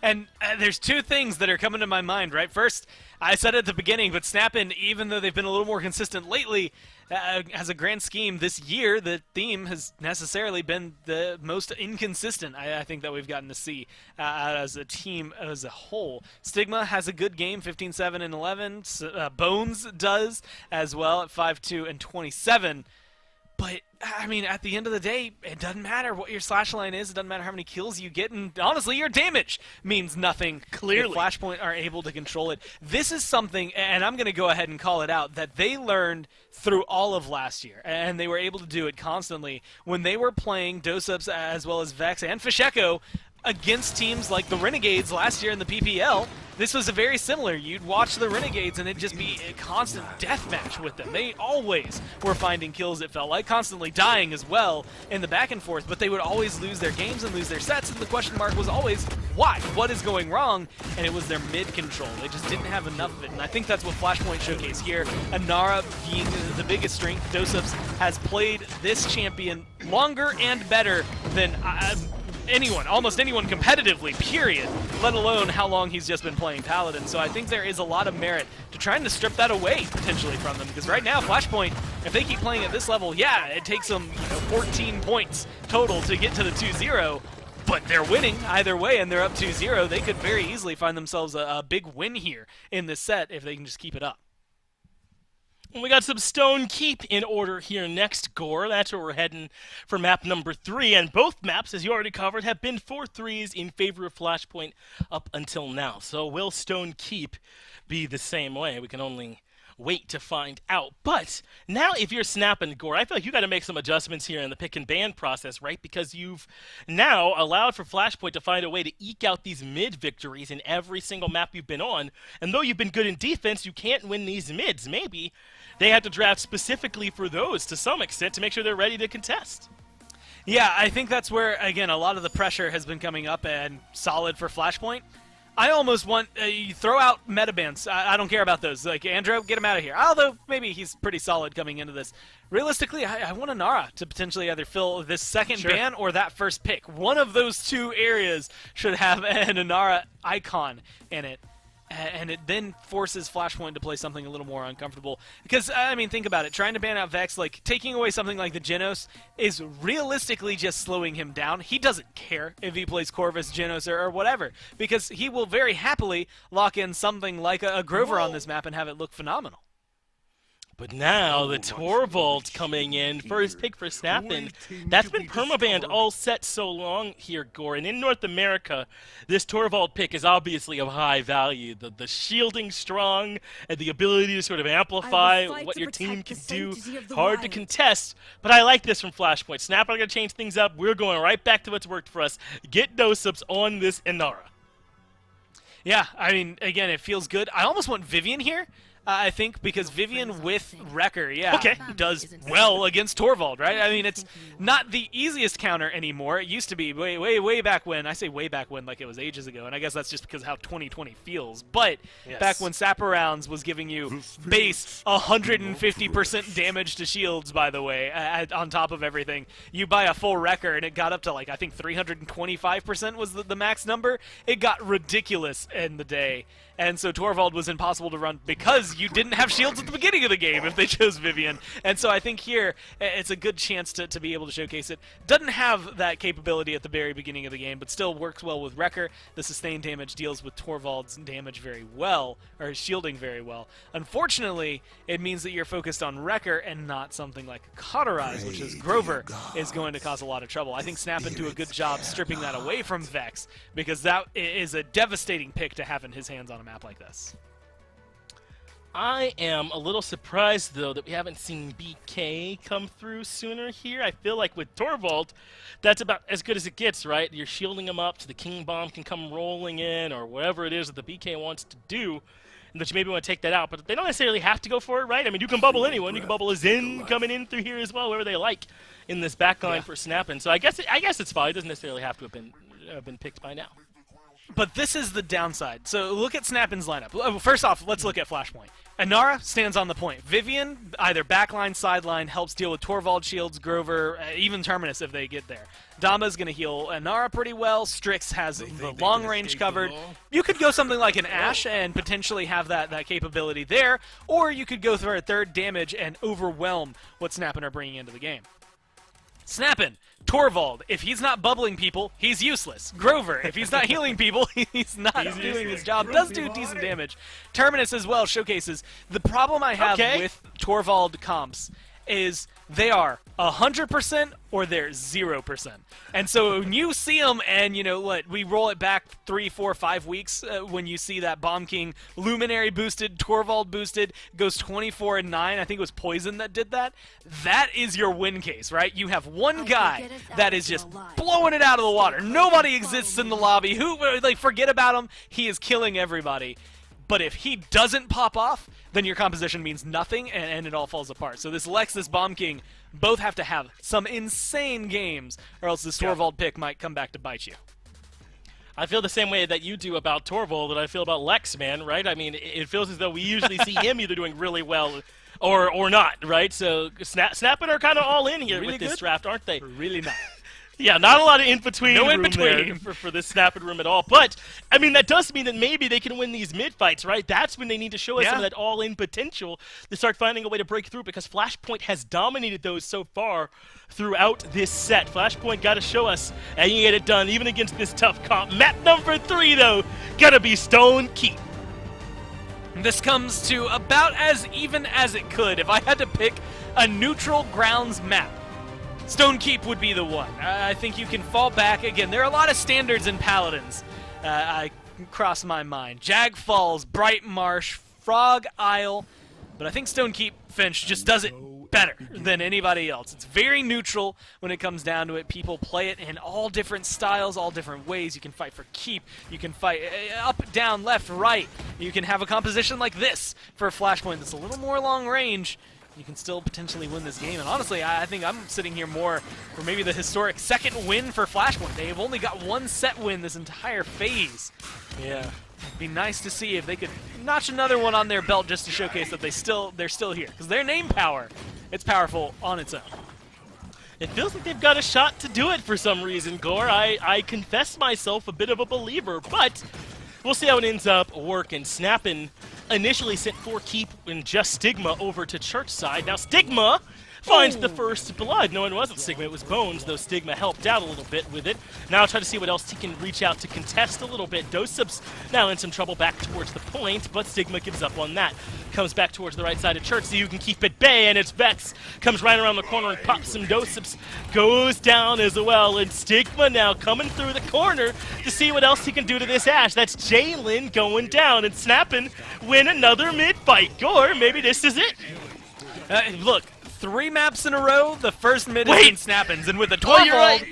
And there's two things that are coming to my mind, right? First, I said at the beginning, but Snap'n, even though they've been a little more consistent lately, as a grand scheme this year, the theme has necessarily been the most inconsistent I think that we've gotten to see as a team as a whole. Stigma has a good game, 15-7 and 11. Bones does as well at 5-2 and 27. But, I mean, at the end of the day, it doesn't matter what your slash line is. It doesn't matter how many kills you get. And, honestly, your damage means nothing. Clearly. If Flashpoint are able to control it. This is something, and I'm going to go ahead and call it out, that they learned through all of last year. And they were able to do it constantly when they were playing Dosups as well as Vex and Fisheko against teams like the Renegades last year in the PPL. This was a very similar. You'd watch the Renegades and it'd just be a constant death match with them. They always were finding kills, it felt like, constantly dying as well in the back and forth, but they would always lose their games and lose their sets, and the question mark was always, why? What is going wrong? And it was their mid control. They just didn't have enough of it, and I think that's what Flashpoint showcased here. Inara being the biggest strength. Dosups has played this champion longer and better than anyone, almost anyone competitively, period, let alone how long he's just been playing Paladin. So I think there is a lot of merit to trying to strip that away, potentially, from them. Because right now, Flashpoint, if they keep playing at this level, yeah, it takes them 14 points total to get to the 2-0. But they're winning either way, and they're up 2-0. They could very easily find themselves a big win here in this set if they can just keep it up. We got some Stone Keep in order here next, Gore. That's where we're heading for map number 3. And both maps, as you already covered, have been 4-3s in favor of Flashpoint up until now. So will Stone Keep be the same way? We can only wait to find out. But now if you're Snap'n, Gore, I feel like you got to make some adjustments here in the pick and ban process, right? Because you've now allowed for Flashpoint to find a way to eke out these mid victories in every single map you've been on. And though you've been good in defense, you can't win these mids. Maybe they had to draft specifically for those to some extent to make sure they're ready to contest. Yeah, I think that's where, again, a lot of the pressure has been coming up, and solid for Flashpoint. I almost want you throw out metabans. I don't care about those. Like, Andro, get him out of here. Although maybe he's pretty solid coming into this. Realistically, I want Inara to potentially either fill this second ban or that first pick. One of those two areas should have an Inara icon in it. And it then forces Flashpoint to play something a little more uncomfortable. Because, I mean, think about it. Trying to ban out Vex, like, taking away something like the Genos is realistically just slowing him down. He doesn't care if he plays Corvus, Genos, or whatever. Because he will very happily lock in something like a Grover on this map and have it look phenomenal. But now the Torvald coming in, first pick for Snap'n. That's been permabanned all set so long here, Gore. And in North America, this Torvald pick is obviously of high value. The shielding strong and the ability to sort of amplify what your team can do. Hard to contest, but I like this from Flashpoint. Snap'n are going to change things up. We're going right back to what's worked for us. Get Dosups on this Inara. Yeah, I mean, again, it feels good. I almost want Vivian here. I think because Vivian with Wrecker, does well against Torvald, right? I mean, it's not the easiest counter anymore. It used to be way back when. I say way back when like it was ages ago, and I guess that's just because of how 2020 feels. But back when Saparounds was giving you base 150% damage to shields, by the way, on top of everything, you buy a full Wrecker, and it got up to, like, I think 325% was the max number. It got ridiculous in the day. And so Torvald was impossible to run because you didn't have shields at the beginning of the game if they chose Vivian. And so I think here it's a good chance to be able to showcase it. Doesn't have that capability at the very beginning of the game, but still works well with Wrecker. The sustained damage deals with Torvald's damage very well, or his shielding very well. Unfortunately, it means that you're focused on Wrecker and not something like Cauterize, which is Grover, is going to cause a lot of trouble. I think Snap'n do a good job stripping that away from Vex, because that is a devastating pick to have in his hands on a map like this. I am a little surprised, though, that we haven't seen BK come through sooner here. I feel like with Torvald, that's about as good as it gets, right? You're shielding him up so the King Bomb can come rolling in, or whatever it is that the BK wants to do, and that you maybe want to take that out. But they don't necessarily have to go for it, right? I mean, you can bubble anyone. You can bubble a Zen coming in through here as well, wherever they like in this backline for Snap'n. So I guess it's fine. It doesn't necessarily have to have been picked by now. But this is the downside. So look at Snap-in's lineup. First off, let's look at Flashpoint. Inara stands on the point. Vivian, either backline, sideline, helps deal with Torvald, Shields, Grover, even Terminus if they get there. Dama's going to heal Inara pretty well. Strix has the long range covered. You could go something like an Ashe and potentially have that capability there, or you could go for a third damage and overwhelm what Snap-in are bringing into the game. Snap-in, Torvald, if he's not bubbling people, he's useless. Grover, if he's not healing people, he's not doing his job. Does do decent damage. Terminus as well showcases. The problem I have with Torvald comps is they are 100% or they're 0%. And so when you see them and, you know, what, we roll it back 3, 4, 5 weeks when you see that Bomb King Luminary boosted, Torvald boosted, goes 24-9. I think it was Poison that did that. That is your win case, right? You have one guy that is just blowing it out of the water. Nobody exists in the lobby. Forget about him. He is killing everybody. But if he doesn't pop off, then your composition means nothing, and it all falls apart. So this Lex, this Bomb King, both have to have some insane games, or else this Torvald pick might come back to bite you. I feel the same way that you do about Torvald that I feel about Lex, man, right? I mean, it feels as though we usually see him either doing really well or not, right? So Snap-in are kind of all in here with this draft, aren't they? Really not. Yeah, not a lot of in-between room for this Snap-in room at all. But, I mean, that does mean that maybe they can win these mid-fights, right? That's when they need to show us some of that all-in potential to start finding a way to break through, because Flashpoint has dominated those so far throughout this set. Flashpoint got to show us, and you get it done, even against this tough comp. Map number 3, though, gotta be Stone Keep. This comes to about as even as it could. If I had to pick a neutral grounds map, Stone Keep would be the one. I think you can fall back. Again, there are a lot of standards in Paladins. I cross my mind. Jag Falls, Bright Marsh, Frog Isle. But I think Stone Keep Finch just does it better than anybody else. It's very neutral when it comes down to it. People play it in all different styles, all different ways. You can fight for keep. You can fight up, down, left, right. You can have a composition like this for a Flashpoint that's a little more long range. You can still potentially win this game. And honestly, I think I'm sitting here more for maybe the historic second win for Flashpoint. They have only got one set win this entire phase. Yeah. It'd be nice to see if they could notch another one on their belt just to showcase that they're still here. Because their name power, it's powerful on its own. It feels like they've got a shot to do it for some reason, Gore. I confess myself a bit of a believer, but we'll see how it ends up working. Snap-in initially sent 4 Keep and just Stigma over to Church side. Now Stigma finds the first blood. No, it wasn't Stigma, it was Bones, though Stigma helped out a little bit with it. Now try to see what else he can reach out to contest a little bit. Dosub's now in some trouble back towards the point, but Stigma gives up on that. Comes back towards the right side of Church so you can keep at bay, and it's Vex. Comes right around the corner and pops some Dosubs. Goes down as well, and Stigma now coming through the corner to see what else he can do to this Ashe. That's Jalen going down, and Snap-in win another mid-fight. Gore, maybe this is it. Look, 3 maps in a row, the first mid has been Snap-ins, and with the Torvald,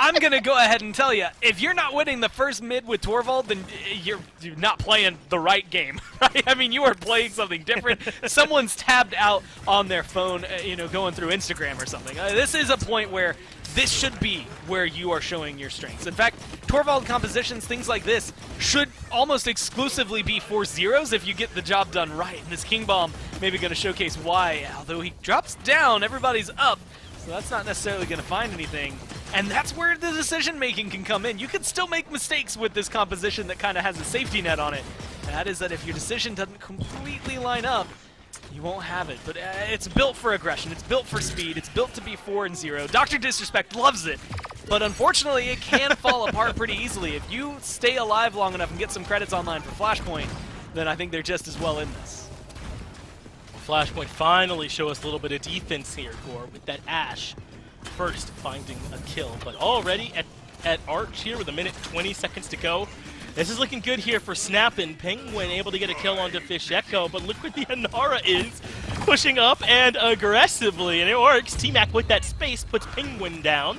I'm going to go ahead and tell you, if you're not winning the first mid with Torvald, then you're not playing the right game, right? I mean, you are playing something different. Someone's tabbed out on their phone, going through Instagram or something. This is a point where this should be where you are showing your strengths. In fact, Torvald compositions, things like this, should almost exclusively be for zeros if you get the job done right. And this King Bomb maybe going to showcase why. Although he drops down, everybody's up, so that's not necessarily going to find anything. And that's where the decision-making can come in. You can still make mistakes with this composition that kind of has a safety net on it. That is that if your decision doesn't completely line up, you won't have it. But it's built for aggression. It's built for speed. It's built to be 4 and 0. Dr. Disrespect loves it. But unfortunately, it can fall apart pretty easily. If you stay alive long enough and get some credits online for Flashpoint, then I think they're just as well in this. Flashpoint finally show us a little bit of defense here, Gore, with that Ashe first finding a kill. But already at Arch here with 1:20 to go. This is looking good here for Snap-in. Penguin able to get a kill onto Fish Echo, but look where the Inara is, pushing up and aggressively, and it works. T-Mac with that space puts Penguin down.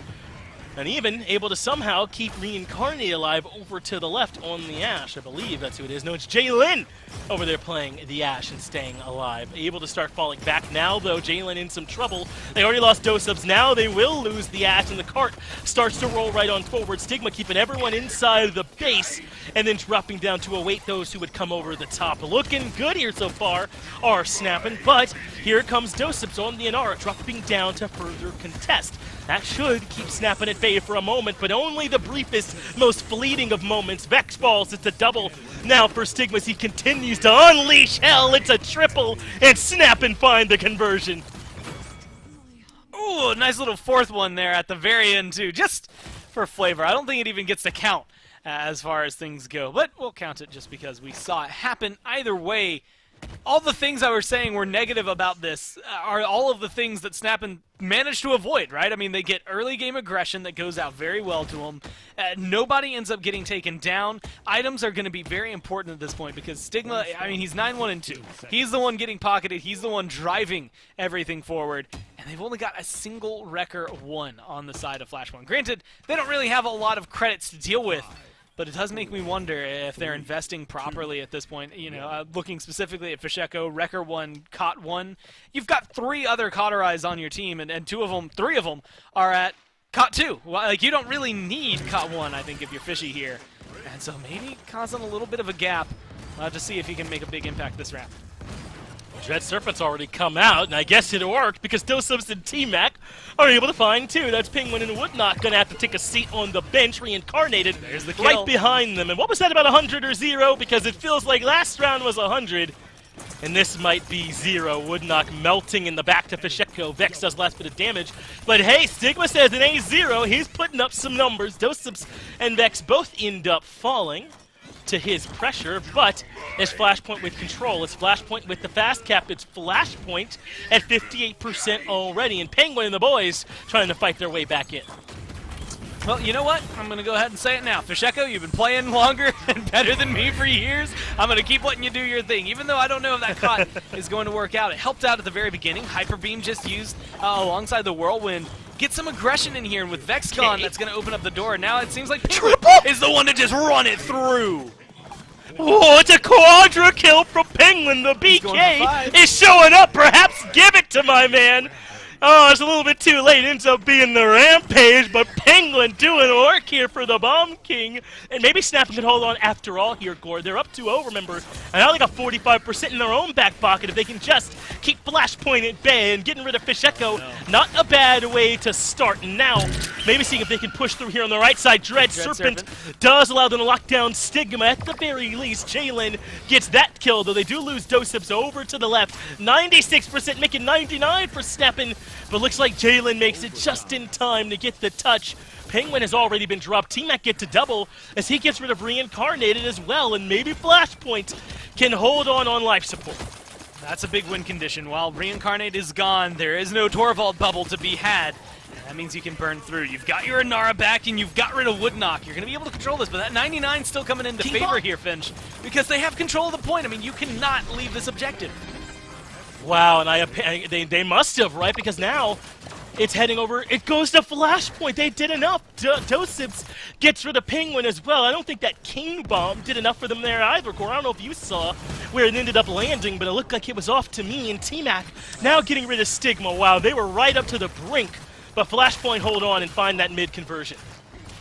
And even able to somehow keep Reincarnate alive over to the left on the Ashe. I believe that's who it is. No, it's Jalen over there playing the Ashe and staying alive. Able to start falling back now, though. Jalen in some trouble. They already lost Dosubs. Now they will lose the Ashe, and the cart starts to roll right on forward. Stigma keeping everyone inside the base, and then dropping down to await those who would come over the top. Looking good here so far are snapping, but here comes Dosubs on the Inara, dropping down to further contest. That should keep snapping at bay for a moment, but only the briefest, most fleeting of moments. Vex falls, it's a double. Now for Stigma, he continues to unleash hell. It's a triple, and Snap and find the conversion. Ooh, nice little fourth one there at the very end, too, just for flavor. I don't think it even gets to count as far as things go, but we'll count it just because we saw it happen. Either way, all the things I was saying were negative about this are all of the things that Snappin managed to avoid, right? I mean, they get early game aggression that goes out very well to them. Nobody ends up getting taken down. Items are going to be very important at this point because Stigma, I mean, he's 9-1-2. He's the one getting pocketed. He's the one driving everything forward. And they've only got a single Wrecker 1 on the side of Flashpoint. Granted, they don't really have a lot of credits to deal with, but it does make me wonder if they're investing properly at this point. You know, looking specifically at Fisheko, Wrecker 1, Cot 1. You've got 3 other Cauterize on your team, and 3 of them are at Cot 2. Like, you don't really need Cot 1, I think, if you're Fishy here. And so maybe causing a little bit of a gap. We'll have to see if he can make a big impact this round. Dread Serpent's already come out, and I guess it worked because Dosubs and T-Mac are able to find 2. That's Penguin and Woodknock gonna have to take a seat on the bench, Reincarnated There's the kill. Right behind them. And what was that, about 100 or 0? Because it feels like last round was 100, and this might be 0. Woodknock melting in the back to Fisheko. Vex does last bit of damage, but hey, Stigma says it ain't 0. He's putting up some numbers. Dosubs and Vex both end up falling to his pressure, but it's Flashpoint with control. It's Flashpoint with the fast cap. It's Flashpoint at 58% already, and Penguin and the boys trying to fight their way back in. Well, you know what? I'm going to go ahead and say it now. Fisheko, you've been playing longer and better than me for years. I'm going to keep letting you do your thing, even though I don't know if that caught is going to work out. It helped out at the very beginning. Hyper Beam just used alongside the Whirlwind. Get some aggression in here, and with Vex gone, that's going to open up the door. Now it seems like Penguin is the one to just run it through. Oh, it's a quadra kill from Penguin. The BK is showing up. Perhaps give it to my man. Oh, it's a little bit too late. Ends up being the Rampage, but Penguin doing work here for the Bomb King. And maybe Snap can hold on after all here, Gore. They're up 2-0, remember. And now they got 45% in their own back pocket if they can just keep Flashpoint at bay and getting rid of Fisheko. Not a bad way to start. Now, maybe seeing if they can push through here on the right side. Dread Serpent does allow them to lock down Stigma. At the very least, Jalen gets that kill, though they do lose Dosubs over to the left. 96%, making 99 for Snappin'. But looks like Jalen makes it just in time to get the touch. Penguin has already been dropped. T-Mac gets to double as he gets rid of Reincarnated as well. And maybe Flashpoint can hold on life support. That's a big win condition. While Reincarnate is gone, there is no Torvald bubble to be had. That means you can burn through. You've got your Inara back, and you've got rid of Woodknock. You're going to be able to control this, but that 99's still coming into favor here, Finch, because they have control of the point. I mean, you cannot leave this objective. Wow, and they must have, right? Because now it's heading over. It goes to Flashpoint. They did enough. Dosubs gets rid of Penguin as well. I don't think that King Bomb did enough for them there either, Core. I don't know if you saw where it ended up landing, but it looked like it was off to me. And T-Mac now getting rid of Stigma. Wow, they were right up to the brink. But Flashpoint hold on and find that mid-conversion.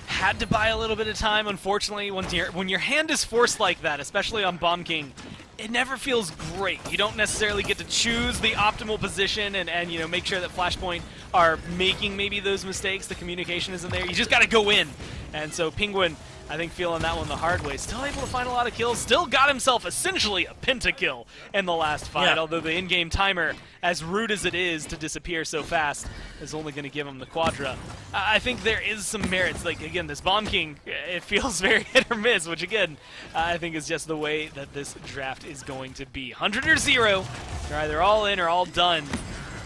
Had to buy a little bit of time, unfortunately. When your hand is forced like that, especially on Bomb King, it never feels great. You don't necessarily get to choose the optimal position and you know, make sure that Flashpoint are making maybe those mistakes. The communication isn't there. You just got to go in. And so Penguin, I think, feeling that one the hard way. Still able to find a lot of kills. Still got himself essentially a pentakill in the last fight, although the in-game timer, as rude as it is to disappear so fast, is only going to give him the quadra. I think there is some merits. Like, again, this Bomb King, it feels very hit or miss, which, again, I think is just the way that this draft is going to be. 100 or 0. They're either all in or all done.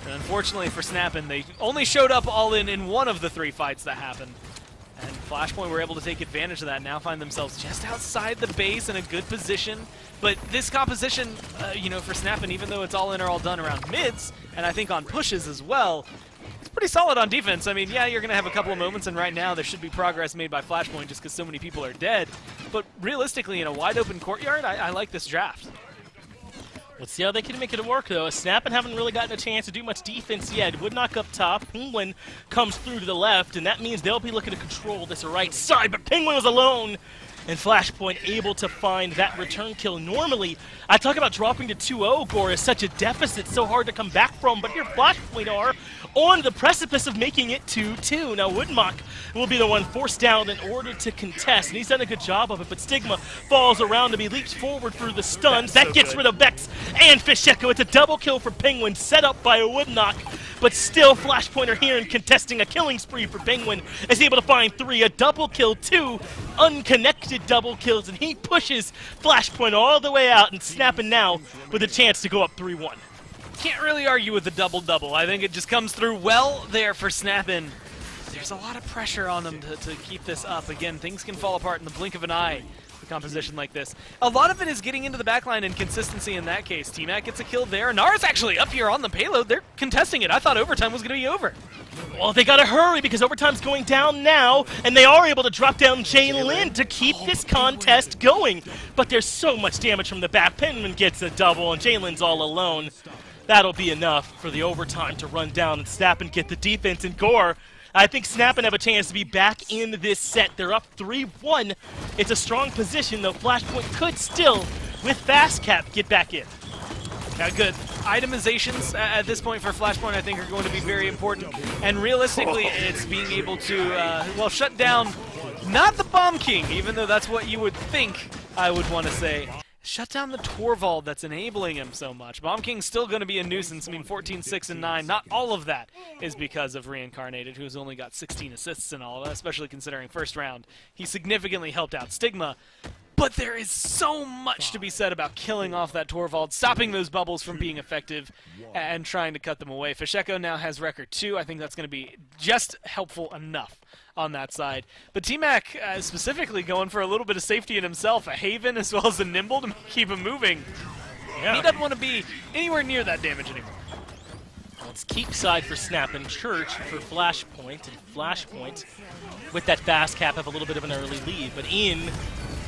And unfortunately for Snappin', they only showed up all in one of the 3 fights that happened. And Flashpoint were able to take advantage of that, now find themselves just outside the base in a good position. But this composition, you know, for Snappin', even though it's all in or all done around mids, and I think on pushes as well, looks pretty solid on defense. I mean, yeah, you're going to have a couple of moments, and right now there should be progress made by Flashpoint just because so many people are dead. But realistically, in a wide-open courtyard, I like this draft. Let's see how they can make it work, though. Snappin haven't really gotten a chance to do much defense yet. Would knock up top. Penguin comes through to the left, and that means they'll be looking to control this right side, but Penguin was alone. And Flashpoint able to find that return kill. Normally, I talk about dropping to 2-0, Gore, is such a deficit, so hard to come back from, but here Flashpoint are on the precipice of making it 2-2. Now Woodmock will be the one forced down in order to contest, and he's done a good job of it, but Stigma falls around him. He leaps forward through the stuns. That gets rid of Vex and Fisheko. It's a double kill for Penguin, set up by a Woodnock, but still Flashpoint are here and contesting a killing spree for Penguin, is able to find 3, a double kill, 2 unconnected double kills, and he pushes Flashpoint all the way out, and Snappin now with a chance to go up 3-1. Can't really argue with the double-double. I think it just comes through well there for Snappin. There's a lot of pressure on them to keep this up. Again, things can fall apart in the blink of an eye. Composition like this. A lot of it is getting into the backline and consistency in that case. T-Mac gets a kill there. Nara's actually up here on the payload. They're contesting it. I thought overtime was going to be over. Well, they gotta hurry because overtime's going down now, and they are able to drop down Jaylin to keep this contest going. But there's so much damage from the back. Penman gets a double, and Jaylin's all alone. That'll be enough for the overtime to run down and snap and get the defense. And Gore, I think Snappin have a chance to be back in this set. They're up 3-1. It's a strong position, though. Flashpoint could still, with Fast Cap, get back in. Yeah, good. Itemizations at this point for Flashpoint, I think, are going to be very important. And realistically, it's being able to, well, shut down not the Bomb King, even though that's what you would think I would want to say. Shut down the Torvald that's enabling him so much. Bomb King's still going to be a nuisance. I mean, 14, 6, and 9. Not all of that is because of Reincarnated, who's only got 16 assists and all of that, especially considering first round. He significantly helped out Stigma. But there is so much to be said about killing off that Torvald, stopping those bubbles from being effective, and trying to cut them away. Fisheko now has record 2. I think that's going to be just helpful enough on that side. But T-Mac specifically going for a little bit of safety in himself, a Haven as well as a Nimble to keep him moving. Yeah. He doesn't want to be anywhere near that damage anymore. Well, it's keep side for Snap and Church for Flashpoint, and Flashpoint with that fast cap have a little bit of an early lead, but in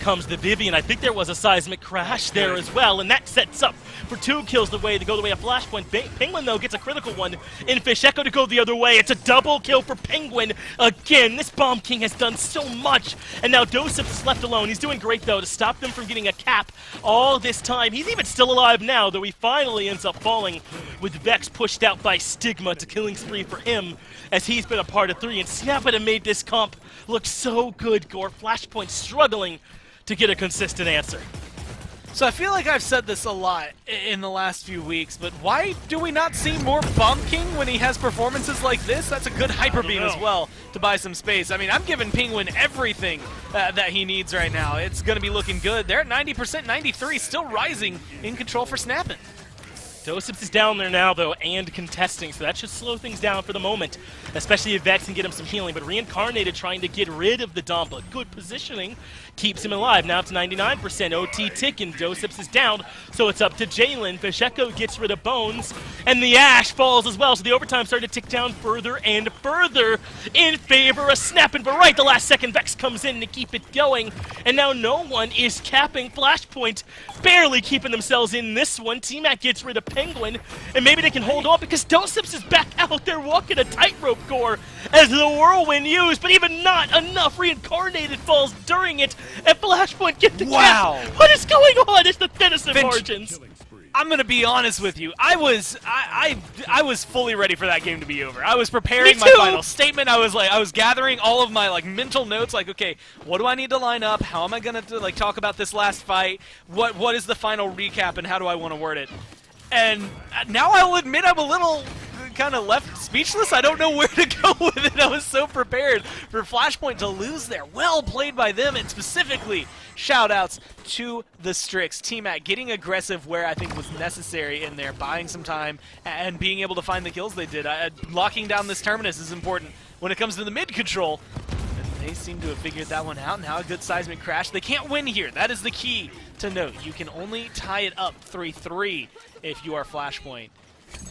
comes the Vivian. I think there was a seismic crash there as well, and that sets up for 2 kills to go the way of Flashpoint. Penguin, though, gets a critical one in Fisheko to go the other way. It's a double kill for Penguin. Again, this Bomb King has done so much, and now Dosip is left alone. He's doing great, though, to stop them from getting a cap all this time. He's even still alive now, though he finally ends up falling with Vex pushed out by Stigma to killing spree for him, as he's been a part of 3, and Snappin made this comp look so good, Gore. Flashpoint struggling to get a consistent answer. So I feel like I've said this a lot in the last few weeks, but why do we not see more Bomb King when he has performances like this? That's a good Hyper Beam as well to buy some space. I mean, I'm giving Penguin everything that he needs right now. It's going to be looking good. They're at 90%, 93, still rising in control for Snappin. Dosips is down there now, though, and contesting, so that should slow things down for the moment, especially if Vex can get him some healing. But Reincarnated trying to get rid of the dump. A good positioning keeps him alive. Now it's 99%. OT ticking. Dosips is down, so it's up to Jaylin. Fisheko gets rid of Bones, and the Ash falls as well, so the overtime started to tick down further and further in favor of Snappin'. But right the last second, Vex comes in to keep it going, and now no one is capping Flashpoint, barely keeping themselves in this one. T-Mac gets rid of Penguin, and maybe they can hold on because Dosips is back out there walking a tightrope, Gore, as the whirlwind used, but even not enough. Reincarnated falls during it, and Flashpoint get the cap. What is going on? It's the thinnest of margins. I'm gonna be honest with you. I was fully ready for that game to be over. I was preparing my final statement. I was gathering all of my mental notes. Like, okay, what do I need to line up? How am I gonna talk about this last fight? What is the final recap, and how do I want to word it? And now I'll admit I'm a little kind of left speechless. I don't know where to go with it. I was so prepared for Flashpoint to lose there. Well played by them, and specifically shout-outs to the Strix. T-Mac getting aggressive where I think was necessary in there, buying some time, and being able to find the kills they did. Locking down this Terminus is important when it comes to the mid-control. And they seem to have figured that one out. Now a good seismic crash. They can't win here. That is the key to note. You can only tie it up 3-3 if you are Flashpoint.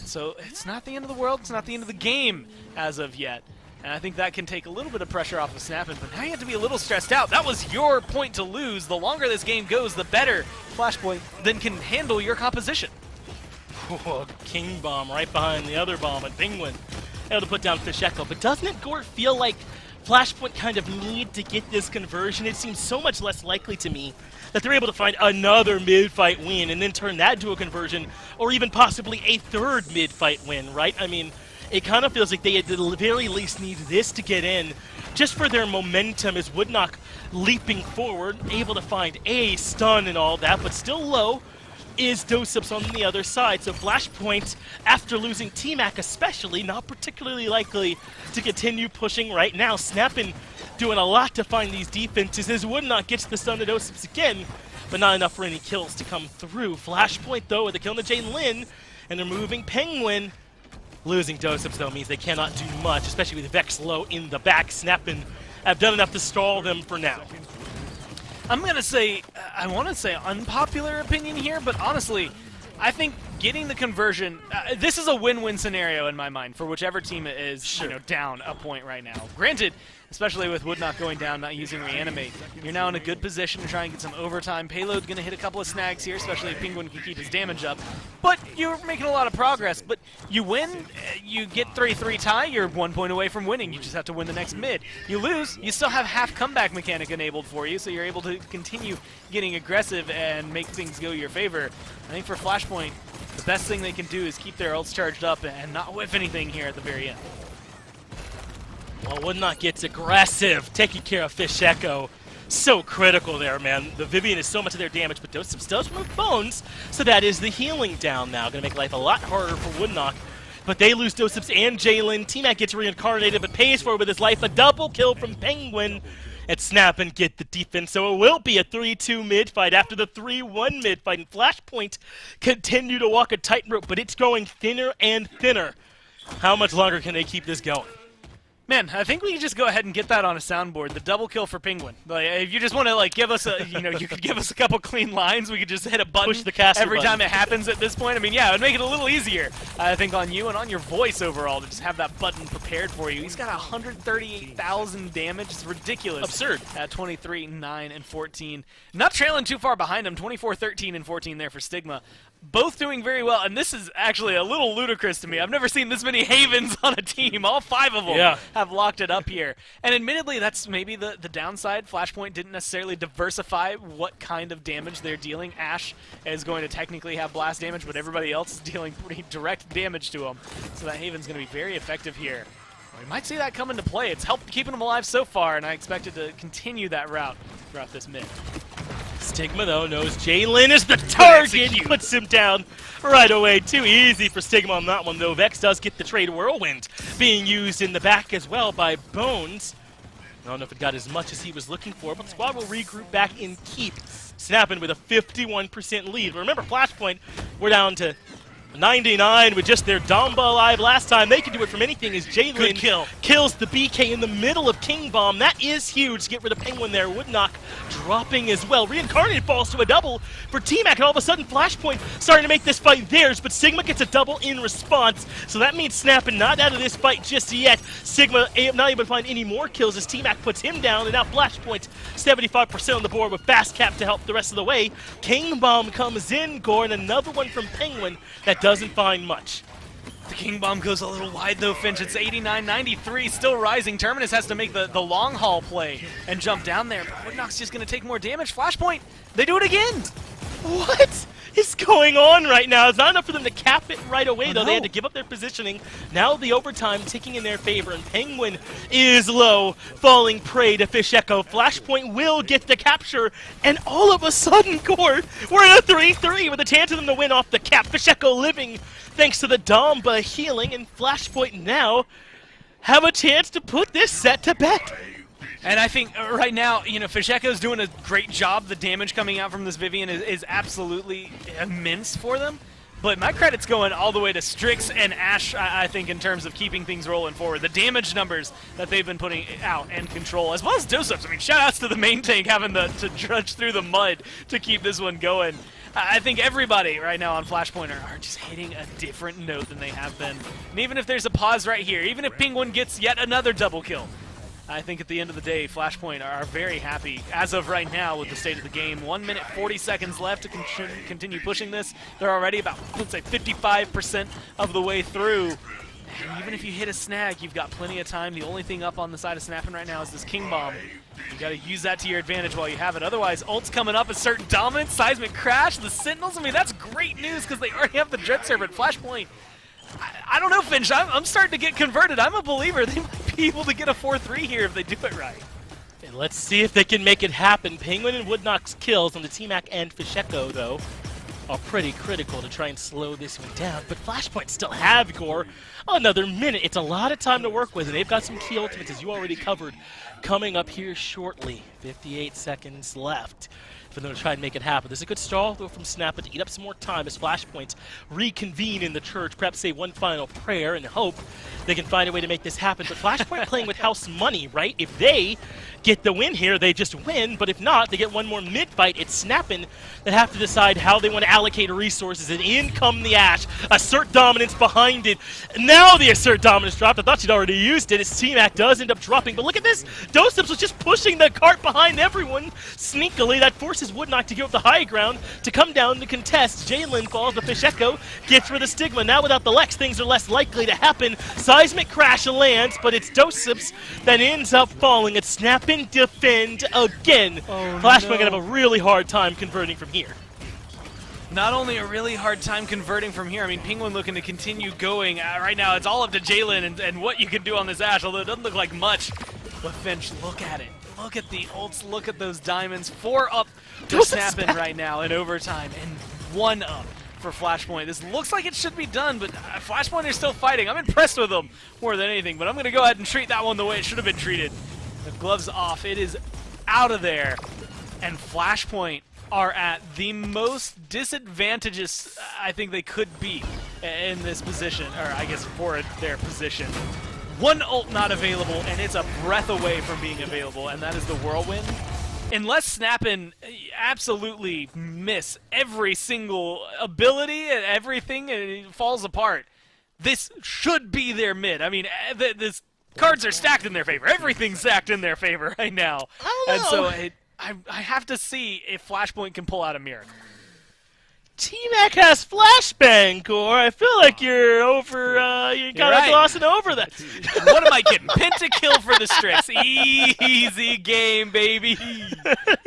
So it's not the end of the world, it's not the end of the game as of yet. And I think that can take a little bit of pressure off of Snappin', but now you have to be a little stressed out. That was your point to lose. The longer this game goes, the better Flashpoint then can handle your composition. Oh, King Bomb right behind the other bomb, and Penguin able to put down Fish Echo. But doesn't it, Gort, feel like Flashpoint kind of need to get this conversion? It seems so much less likely to me that they're able to find another mid-fight win and then turn that into a conversion, or even possibly a third mid-fight win, right? I mean, it kind of feels like they at the very least need this to get in, just for their momentum as Woodnock leaping forward, able to find a stun and all that, but still low is Dosups on the other side. So Flashpoint, after losing T-Mac especially, not particularly likely to continue pushing right now. Snappin' doing a lot to find these defenses as Woodnock gets the stun to Dosups again, but not enough for any kills to come through. Flashpoint, though, with the kill to Jaylin, and removing Penguin. Losing Dosups, though, means they cannot do much, especially with Vex low in the back. Snappin' have done enough to stall them for now. I'm going to say, I want to say unpopular opinion here, but honestly, I think getting the conversion, this is a win-win scenario in my mind for whichever team is down a point right now. Granted, especially with Woodnock going down, not using Reanimate, you're now in a good position to try and get some overtime. Payload going to hit a couple of snags here, especially if Penguin can keep his damage up. But you're making a lot of progress. But you win, you get 3-3 tie, you're 1 point away from winning. You just have to win the next mid. You lose, you still have half comeback mechanic enabled for you, so you're able to continue getting aggressive and make things go your favor. I think for Flashpoint, the best thing they can do is keep their ults charged up and not whiff anything here at the very end. Well, Woodnock gets aggressive, taking care of Fish Echo. So critical there, man. The Vivian is so much of their damage, but Dosups does remove Bones, so that is the healing down now. Going to make life a lot harder for Woodnock. But they lose Dosups and Jaylin. T-Mac gets reincarnated, but pays for it with his life. A double kill from Penguin. And Snap and get the defense, so it will be a 3-2 mid-fight after the 3-1 mid-fight. And Flashpoint continue to walk a tightrope, but it's growing thinner and thinner. How much longer can they keep this going? Man, I think we can just go ahead and get that on a soundboard. The double kill for Penguin. Like, if you just want to like give us a, you could give us a couple clean lines. We could just hit a button Push the caster every button. time it happens at this point. I mean, yeah, it would make it a little easier, I think, on you and on your voice overall to just have that button prepared for you. He's got 138,000 damage. It's ridiculous. Absurd. At 23, 9, and 14. Not trailing too far behind him. 24, 13, and 14 there for Stigma. Both doing very well, and this is actually a little ludicrous to me. I've never seen this many Havens on a team. All 5 of them have locked it up here. And admittedly, that's maybe the downside. Flashpoint didn't necessarily diversify what kind of damage they're dealing. Ashe is going to technically have blast damage, but everybody else is dealing pretty direct damage to him. So that Haven's going to be very effective here. We might see that come into play. It's helped keeping him alive so far, and I expect it to continue that route throughout this mid. Stigma, though, knows Jaylin is the target. Puts him down right away. Too easy for Stigma on that one, though. Vex does get the trade Whirlwind being used in the back as well by Bones. I don't know if it got as much as he was looking for, but the squad will regroup back and keep Snapping with a 51% lead. Remember, Flashpoint, we're down to 99 with just their Domba alive last time. They can do it from anything as Jaylin kills the BK in the middle of King Bomb. That is huge to get rid of Penguin there. Woodnock dropping as well. Reincarnated falls to a double for T-Mac, and all of a sudden Flashpoint starting to make this fight theirs, but Sigma gets a double in response. So that means Snappin' not out of this fight just yet. Sigma not able to find any more kills as T-Mac puts him down, and now Flashpoint 75% on the board with Fast Cap to help the rest of the way. King Bomb comes in, Gore, and another one from Penguin that doesn't find much. The King Bomb goes a little wide though, Finch. It's 89-93, still rising. Terminus has to make the long haul play and jump down there, but Woodnock's just going to take more damage. Flashpoint, they do it again! What is going on right now? It's not enough for them to cap it right away, though. They had to give up their positioning. Now the overtime ticking in their favor, and Penguin is low, falling prey to Fish Echo. Flashpoint will get the capture, and all of a sudden, Gore, we're in a 3-3 with a chance of them to win off the cap. Fish Echo living thanks to the Domba healing, and Flashpoint now have a chance to put this set to bed. And I think right now, Fish Echo's doing a great job. The damage coming out from this Vivian is absolutely immense for them. But my credit's going all the way to Strix and Ash, I think, in terms of keeping things rolling forward. The damage numbers that they've been putting out and control, as well as Dosups. I mean, shout-outs to the main tank having to trudge through the mud to keep this one going. I think everybody right now on Flashpoint are just hitting a different note than they have been. And even if there's a pause right here, even if Penguin gets yet another double kill, I think at the end of the day, Flashpoint are very happy, as of right now, with the state of the game. 1 minute, 40 seconds left to continue pushing this. They're already about, let's say, 55% of the way through. And even if you hit a snag, you've got plenty of time. The only thing up on the side of Snappin' right now is this King Bomb. You got to use that to your advantage while you have it. Otherwise, ult's coming up, assert dominance, seismic crash, the Sentinels. I mean, that's great news because they already have the Dread Serpent. Flashpoint, I don't know, Finch. I'm starting to get converted. I'm a believer. They might be able to get a 4-3 here if they do it right. And let's see if they can make it happen. Penguin and Woodnock's kills on the T-Mac and Fisheko, though, are pretty critical to try and slow this one down. But Flashpoint still have, Gore, another minute. It's a lot of time to work with, and they've got some key ultimates, as you already covered, coming up here shortly. 58 seconds left for them to try and make it happen. There's a good stall, though, from Snappa to eat up some more time as Flashpoint reconvene in the church, perhaps say one final prayer and hope they can find a way to make this happen. But Flashpoint playing with house money, right? If they get the win here, they just win. But if not, they get one more mid-fight. It's Snappin' that have to decide how they want to allocate resources. And in come the Ash. Assert dominance behind it. Now the assert dominance dropped. I thought she'd already used it. As T-Mac does end up dropping. But look at this. Dosups was just pushing the cart behind everyone sneakily. That forces Woodnock to give up the high ground to come down to contest. Jalen falls to Fisheko. Gets rid of Stigma. Now without the Lex, things are less likely to happen. Seismic crash lands, but it's Dosups that ends up falling. It's Snap and defend again. Oh, Flashpoint no. gonna have a really hard time converting from here. Not only a really hard time converting from here, I mean, Penguin looking to continue going. Right now, it's all up to Jalen and what you can do on this Ash, although it doesn't look like much. But Finch, look at it. Look at the ults. Look at those diamonds. 4 up to Snappin' right now in overtime, and 1 up for Flashpoint. This looks like it should be done, but Flashpoint are still fighting. I'm impressed with them more than anything, but I'm going to go ahead and treat that one the way it should have been treated. The gloves off. It is out of there, and Flashpoint are at the most disadvantageous I think they could be in this position, or I guess for their position. 1 ult not available, and it's a breath away from being available, and that is the Whirlwind. Unless Snappin' absolutely miss every single ability and everything, and it falls apart, this should be their mid. I mean, this cards are stacked in their favor. Everything's stacked in their favor right now. I don't know. And so I have to see if Flashpoint can pull out a miracle. T-Mac has flashbang, Core. I feel like you're over, you're kind of right. glossing over that. What am I kidding? Pentakill for the Strix. Easy game, baby.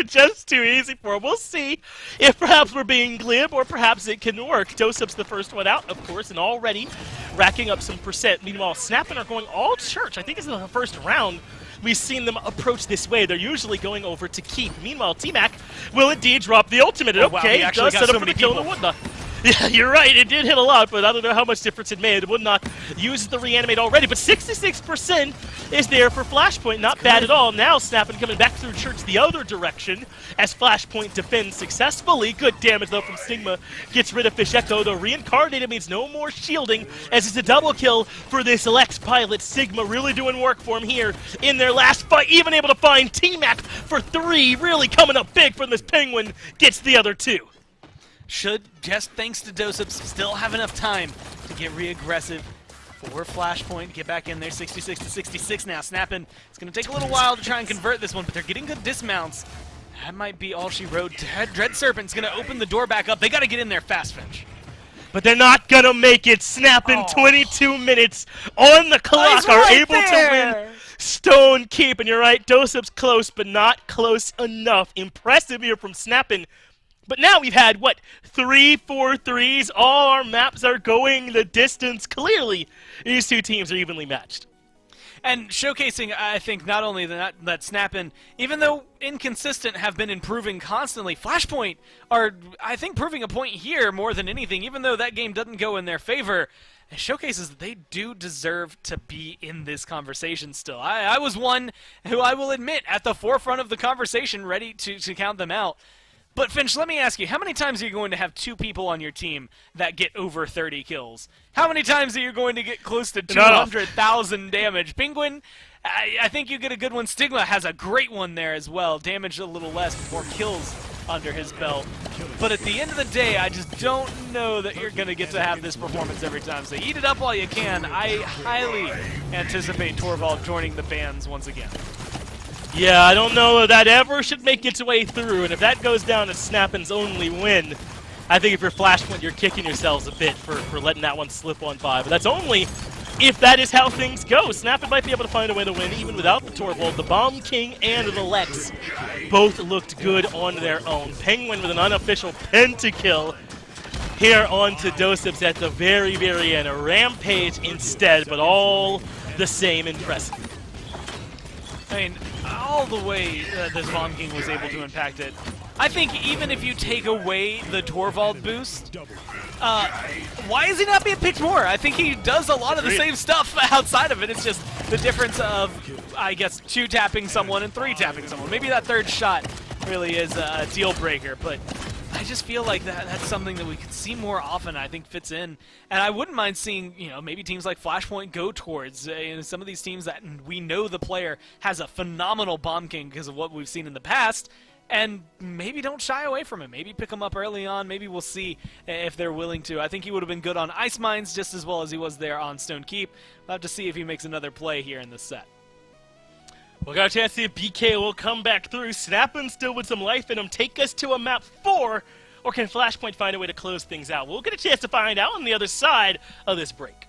Just too easy for him. We'll see if perhaps we're being glib or perhaps it can work. Dosup's the first one out, of course, and already racking up some percent. Meanwhile, Snappin' are going all church. I think it's the first round we've seen them approach this way. They're usually going over to keep. Meanwhile, T-Mac will indeed drop the ultimate. Oh, wow, okay, he actually does got set so up for many the kill people. to Woodnock. Yeah, you're right. It did hit a lot, but I don't know how much difference it made. Woodnock uses the reanimate already, but 66% is there for Flashpoint. Not bad at all. Now Snappin' coming back through church the other direction as Flashpoint defends successfully. Good damage, though, from Stigma. Gets rid of Fisheko. The reincarnated means no more shielding as it's a double kill for this Lex pilot. Sigma really doing work for him here in their last fight. Even able to find T-Mac for 3. Really coming up big from this Penguin. Gets the other 2. Should, just thanks to Dosups, still have enough time to get re-aggressive for Flashpoint to get back in there. 66 to 66 now. Snappin'. It's going to take a little while to try and convert this one, but they're getting good dismounts. That might be all she wrote. Dread Serpent's going to open the door back up. They got to get in there fast, Finch. But they're not going to make it. Snappin', 22 minutes on the clock, are able to win Stone Keep. And you're right, Dosup's close, but not close enough. Impressive here from Snappin'. But now we've had, what, 3 4-3s? All our maps are going the distance. Clearly, these two teams are evenly matched. And showcasing, I think, not only that Snappin', even though inconsistent, have been improving constantly. Flashpoint are, I think, proving a point here more than anything, even though that game doesn't go in their favor. It showcases that they do deserve to be in this conversation still. I was one who I will admit at the forefront of the conversation, ready to count them out. But Finch, let me ask you, how many times are you going to have 2 people on your team that get over 30 kills? How many times are you going to get close to 200,000 damage? Penguin, I think you get a good one. Stigma has a great one there as well. Damage a little less, more kills under his belt. But at the end of the day, I just don't know that you're going to get to have this performance every time. So eat it up while you can. I highly anticipate Torvald joining the bans once again. Yeah, I don't know if that ever should make its way through, and if that goes down as Snappin's only win, I think if you're Flashpoint, you're kicking yourselves a bit for letting that one slip on by. But that's only if that is how things go. Snappin might be able to find a way to win even without the Torvald. The Bomb King and the Lex both looked good on their own. Penguin with an unofficial pentakill here onto Doseps at the very, very end. A Rampage instead, but all the same impressive. I mean, all the way this Bomb King was able to impact it. I think even if you take away the Torvald boost, why is he not being picked more? I think he does a lot of the same stuff outside of it. It's just the difference of, I guess, 2-tapping someone and 3-tapping someone. Maybe that third shot really is a deal breaker, but I just feel like that's something that we could see more often. I think fits in, and I wouldn't mind seeing, maybe teams like Flashpoint go towards some of these teams that we know the player has a phenomenal Bomb King because of what we've seen in the past, and maybe don't shy away from him. Maybe pick him up early on. Maybe we'll see if they're willing to. I think he would have been good on Ice Mines just as well as he was there on Stone Keep. We'll have to see if he makes another play here in this set. We got a chance to see if BK will come back through. Snappin still with some life in him. Take us to a map 4, or can Flashpoint find a way to close things out? We'll get a chance to find out on the other side of this break.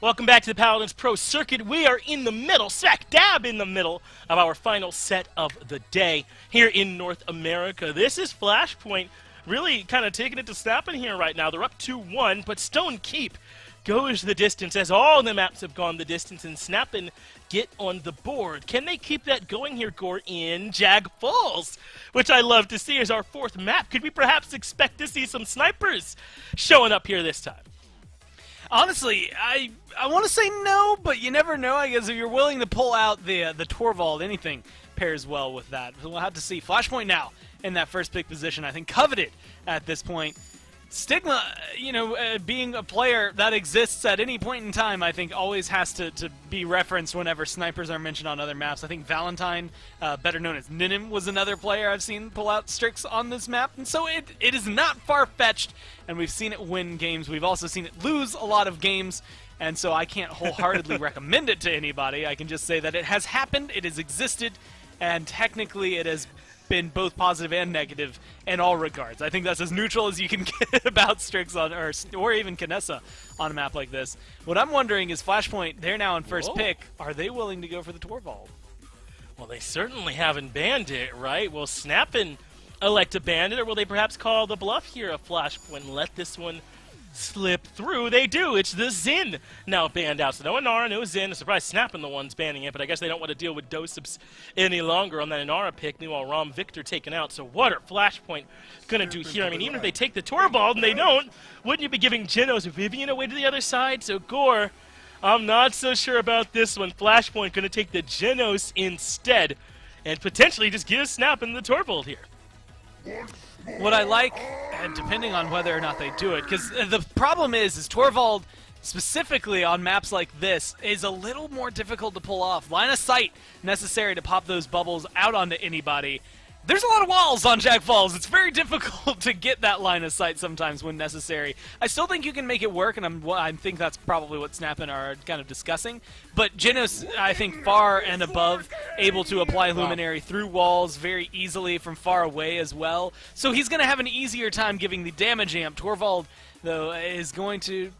Welcome back to the Paladins Pro Circuit. We are in the middle, smack dab in the middle of our final set of the day here in North America. This is Flashpoint really kind of taking it to Snappin here right now. They're up 2-1, but Stone Keep goes the distance as all the maps have gone the distance, and Snappin get on the board. Can they keep that going here, Gore, in Jag Falls, which I love to see as our 4th map? Could we perhaps expect to see some snipers showing up here this time? Honestly, I want to say no, but you never know. I guess if you're willing to pull out the Torvald, anything pairs well with that. We'll have to see. Flashpoint now in that first pick position, I think coveted at this point. Stigma, being a player that exists at any point in time, I think always has to be referenced whenever snipers are mentioned on other maps. I think Valentine, better known as Ninim, was another player I've seen pull out Strix on this map. And so it is not far-fetched, and we've seen it win games. We've also seen it lose a lot of games, and so I can't wholeheartedly recommend it to anybody. I can just say that it has happened, it has existed, and technically it has been both positive and negative in all regards. I think that's as neutral as you can get about Strix on, or even Kinessa on a map like this. What I'm wondering is Flashpoint, they're now in first pick. Are they willing to go for the Torvald? Well, they certainly haven't banned it, right? Will Snappin elect to ban it, or will they perhaps call the bluff here of Flashpoint and let this one slip through? They do. It's the Xin now banned out. So no Inara, no Xin. I'm surprised Snappin the ones banning it, but I guess they don't want to deal with Dosips any longer on that Inara pick. Meanwhile, Rom Victor taken out. So what are Flashpoint going to do here? I mean, even if they take the Torvald and they don't, wouldn't you be giving Genos Vivian away to the other side? So Gore, I'm not so sure about this one. Flashpoint going to take the Genos instead and potentially just give Snappin the Torvald here. What I like, and depending on whether or not they do it, because the problem is Torvald, specifically on maps like this, is a little more difficult to pull off. Line of sight necessary to pop those bubbles out onto anybody. There's a lot of walls on Jack Falls. It's very difficult to get that line of sight sometimes when necessary. I still think you can make it work, and I think that's probably what Snappin are kind of discussing. But Genos, I think, far and above, able to apply Luminary through walls very easily from far away as well. So he's going to have an easier time giving the damage amp. Torvald, though, is going to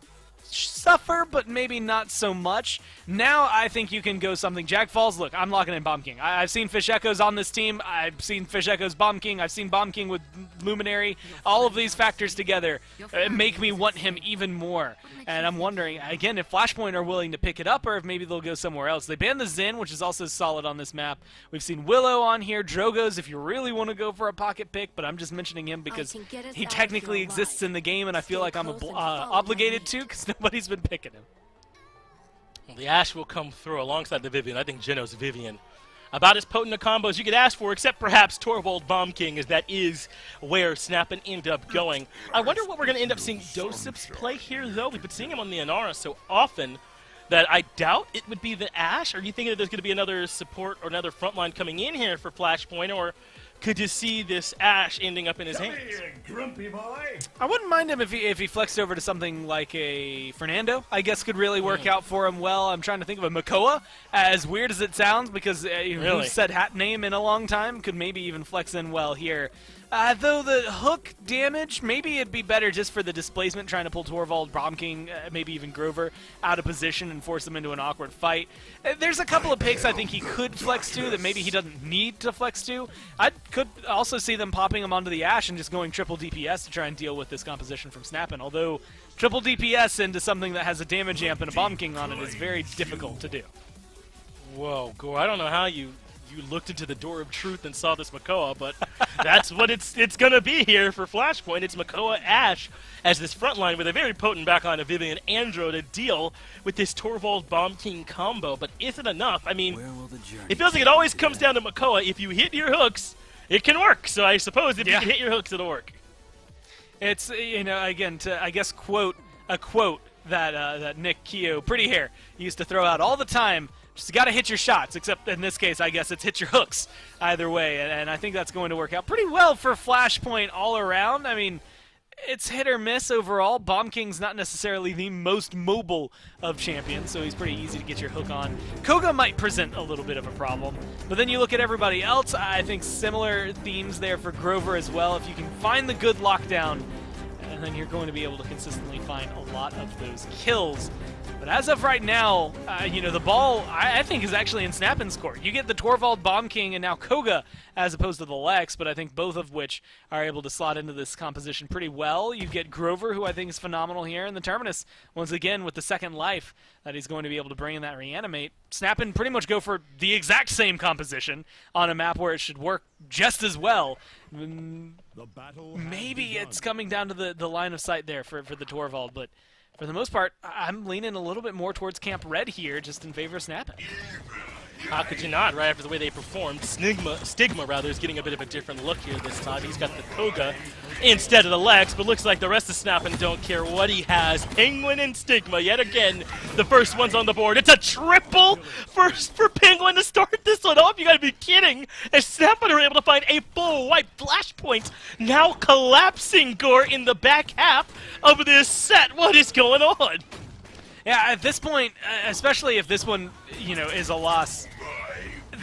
suffer, but maybe not so much. Now I think you can go something. Jack Falls, look, I'm locking in Bomb King. I've seen Fish Echoes on this team. I've seen Fish Echoes Bomb King. I've seen Bomb King with Luminary. All of these factors together make me want him even more. And I'm wondering, again, if Flashpoint are willing to pick it up or if maybe they'll go somewhere else. They banned the Xin, which is also solid on this map. We've seen Willow on here, Drogos if you really want to go for a pocket pick, but I'm just mentioning him because he technically exists in the game and I feel like I'm obligated to because nobody's been picking him. Well, the Ashe will come through alongside the Vivian. I think Genos Vivian about as potent a combo as you could ask for, except perhaps Torvald Bomb King, as that is where Snappin end up going. I wonder what we're going to end up seeing Dosips play here, though. We've been seeing him on the Inara so often that I doubt it would be the Ashe. Are you thinking that there's going to be another support or another frontline coming in here for Flashpoint, or could you see this Ashe ending up in his hands? Grumpy boy. I wouldn't mind him if he flexed over to something like a Fernando. I guess could really work out for him well. I'm trying to think of a Makoa, as weird as it sounds, because who said hat name in a long time, could maybe even flex in well here. Though the hook damage, maybe it'd be better just for the displacement, trying to pull Torvald, Bomb King, maybe even Grover out of position and force them into an awkward fight. There's a couple of picks I think he could flex to that maybe he doesn't need to flex to. I could also see them popping him onto the Ashe and just going triple DPS to try and deal with this composition from Snappin', although triple DPS into something that has a damage amp and a Bomb King on it is very difficult to do. Whoa, Gore, I don't know how you looked into the door of truth and saw this Makoa, but that's what it's going to be here for Flashpoint. It's Makoa Ashe as this front line with a very potent backline of Vivian Andro to deal with this Torvald Bomb King combo. But is it enough? I mean, it feels like it always comes down to Makoa. If you hit your hooks, it can work. So I suppose if you can hit your hooks, it'll work. It's, again, to, I guess, quote that Nick Keogh, Pretty Hair, used to throw out all the time. Just got to hit your shots, except in this case, I guess it's hit your hooks either way, and I think that's going to work out pretty well for Flashpoint all around. I mean, it's hit or miss overall. Bomb King's not necessarily the most mobile of champions, so he's pretty easy to get your hook on. Koga might present a little bit of a problem, but then you look at everybody else, I think similar themes there for Grover as well. If you can find the good lockdown, and then you're going to be able to consistently find a lot of those kills. But as of right now, the ball, I think, is actually in Snappin's court. You get the Torvald Bomb King and now Koga as opposed to the Lex, but I think both of which are able to slot into this composition pretty well. You get Grover, who I think is phenomenal here, and the Terminus, once again, with the second life that he's going to be able to bring in that Reanimate. Snappin pretty much go for the exact same composition on a map where it should work just as well. Maybe it's coming down to the line of sight there for the Torvald, but for the most part, I'm leaning a little bit more towards Camp Red here, just in favor of Snappin'. How could you not, right after the way they performed? Stigma, rather, is getting a bit of a different look here this time. He's got the Koga instead of the Lex, but looks like the rest of Snappin' don't care what he has. Penguin and Stigma, yet again, the first one's on the board. It's a triple first for Penguin to start this one off. You gotta be kidding. As Snappin' are able to find a full white Flashpoint, now collapsing Gore in the back half of this set. What is going on? Yeah, at this point, especially if this one, is a loss,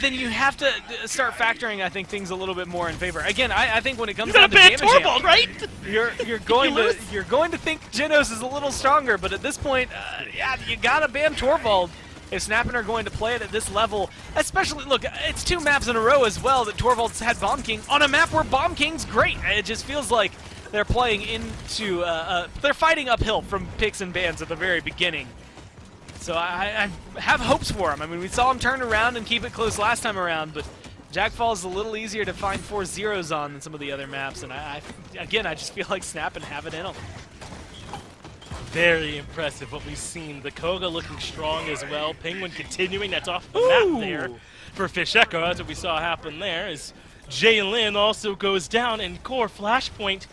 then you have to start factoring, I think, things a little bit more in favor. Again, I think when it comes You down got to a bad damage, Torvald, right? you're going to think Genos is a little stronger, but at this point, yeah, you got to ban Torvald if Snappin are going to play it at this level. Especially, look, it's 2 maps in a row as well that Torvald's had Bomb King on a map where Bomb King's great. It just feels like they're playing into, they're fighting uphill from picks and bans at the very beginning. So I have hopes for him. I mean, we saw him turn around and keep it close last time around, but Jackfall is a little easier to find 4 zeros on than some of the other maps, and again, I just feel like Snappin have it in them. Very impressive what we've seen. The Koga looking strong as well. Penguin continuing, that's off the map there for Fish Echo. That's what we saw happen there as Jalen also goes down, and Core Flashpoint,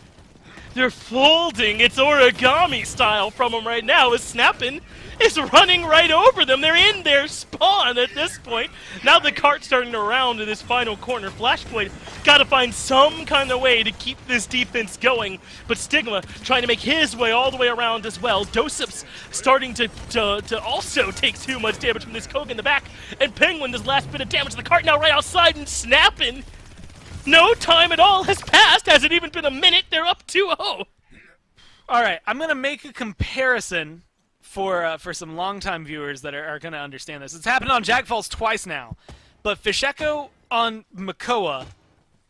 they're folding. It's origami style from them right now as Snappin is running right over them. They're in their spawn at this point. Now the cart's starting to round in this final corner. Flashpoint got to find some kind of way to keep this defense going, but Stigma trying to make his way all the way around as well. Dosip's starting to also take too much damage from this Koga in the back, and Penguin does last bit of damage to the cart now right outside, and Snappin'. No time at all has passed. Hasn't even been a minute. They're up 2-0. All right, I'm going to make a comparison for some longtime viewers that are going to understand this. It's happened on Jackfalls twice now, but Fish Echo on Makoa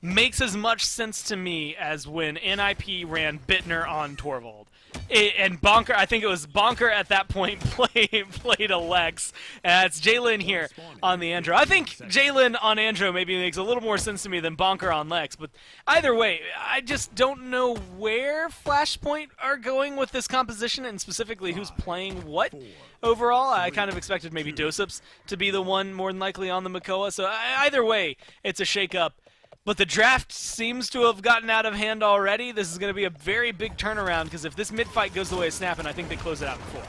makes as much sense to me as when NIP ran Bittner on Torvald. And Bonker, I think it was Bonker at that point played Alex. It's Jalen here on the Andro. I think Jalen on Andro maybe makes a little more sense to me than Bonker on Lex, but either way, I just don't know where Flashpoint are going with this composition and specifically who's playing what. Overall, I kind of expected maybe Dosips to be the one more than likely on the Makoa, so either way, it's a shake-up. But the draft seems to have gotten out of hand already. This is going to be a very big turnaround because if this mid-fight goes the way of Snappin, I think they close it out before.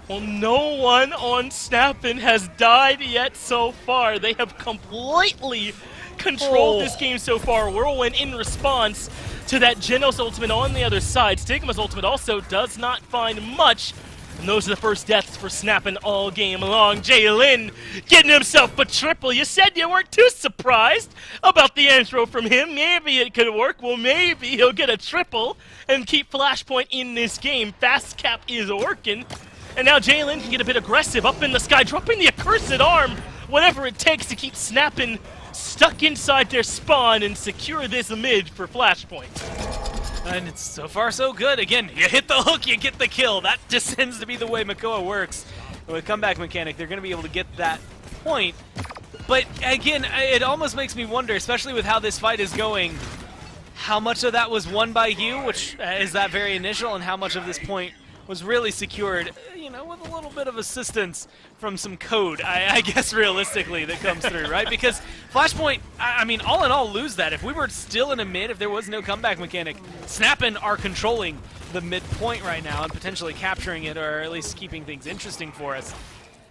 Well, no one on Snappin has died yet so far. They have completely controlled this game so far. Whirlwind in response to that Genos ultimate on the other side. Stigma's ultimate also does not find much. And those are the first deaths for Snappin all game long. Jalen getting himself a triple. You said you weren't too surprised about the intro from him. Maybe it could work. Well, maybe he'll get a triple and keep Flashpoint in this game. Fast cap is working. And now Jalen can get a bit aggressive up in the sky, dropping the accursed arm. Whatever it takes to keep Snappin stuck inside their spawn and secure this mid for Flashpoint. And it's so far so good. Again, you hit the hook, you get the kill. That just tends to be the way Makoa works. And with comeback mechanic, they're going to be able to get that point. But again, it almost makes me wonder, especially with how this fight is going, how much of that was won by you, which is that very initial, and how much of this point was really secured, you know, with a little bit of assistance from some code, I guess realistically, that comes through, right? Because Flashpoint, I mean, all in all, lose that. If we were still in a mid, if there was no comeback mechanic, Snappin are controlling the mid point right now and potentially capturing it, or at least keeping things interesting for us.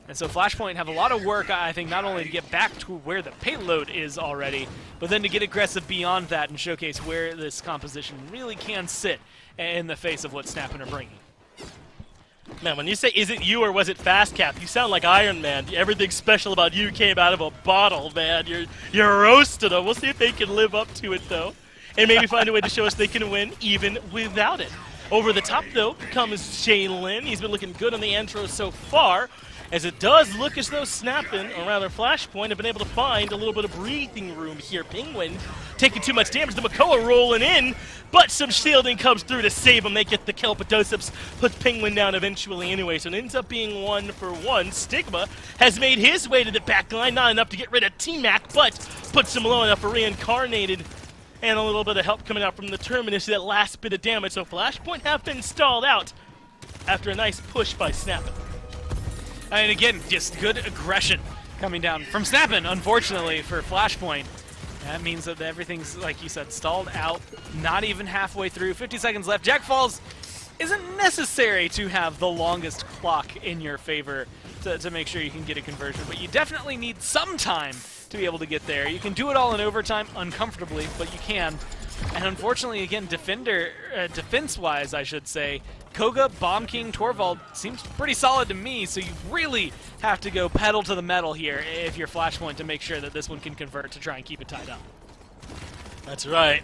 And so Flashpoint have a lot of work, I think, not only to get back to where the payload is already, but then to get aggressive beyond that and showcase where this composition really can sit in the face of what Snappin are bringing. Man, when you say, is it you or was it Fast Cap, you sound like Iron Man. Everything special about you came out of a bottle, man. You're roasted them. We'll see if they can live up to it, though, and maybe find a way to show us they can win even without it. Over the top, though, comes Jalen. He's been looking good on the intro so far, as it does look as though Snappin, or rather Flashpoint, have been able to find a little bit of breathing room here. Penguin taking too much damage. The Makoa rolling in, but some shielding comes through to save him. They get the kill, but Dosips puts Penguin down eventually anyway, so it ends up being 1-for-1. Stigma has made his way to the back line, not enough to get rid of T-Mac, but puts him low enough for Reincarnated. And a little bit of help coming out from the Terminus, that last bit of damage. So Flashpoint have been stalled out after a nice push by Snappin. And again, just good aggression coming down from Snappin, unfortunately, for Flashpoint. That means that everything's, like you said, stalled out, not even halfway through. 50 seconds left. Jackfalls isn't necessary to have the longest clock in your favor to make sure you can get a conversion, but you definitely need some time to be able to get there. You can do it all in overtime uncomfortably, but you can. And unfortunately, again, defense-wise, I should say, Koga, Bomb King, Torvald seems pretty solid to me, so you really have to go pedal to the metal here if you're Flashpoint to make sure that this one can convert to try and keep it tied up. That's right.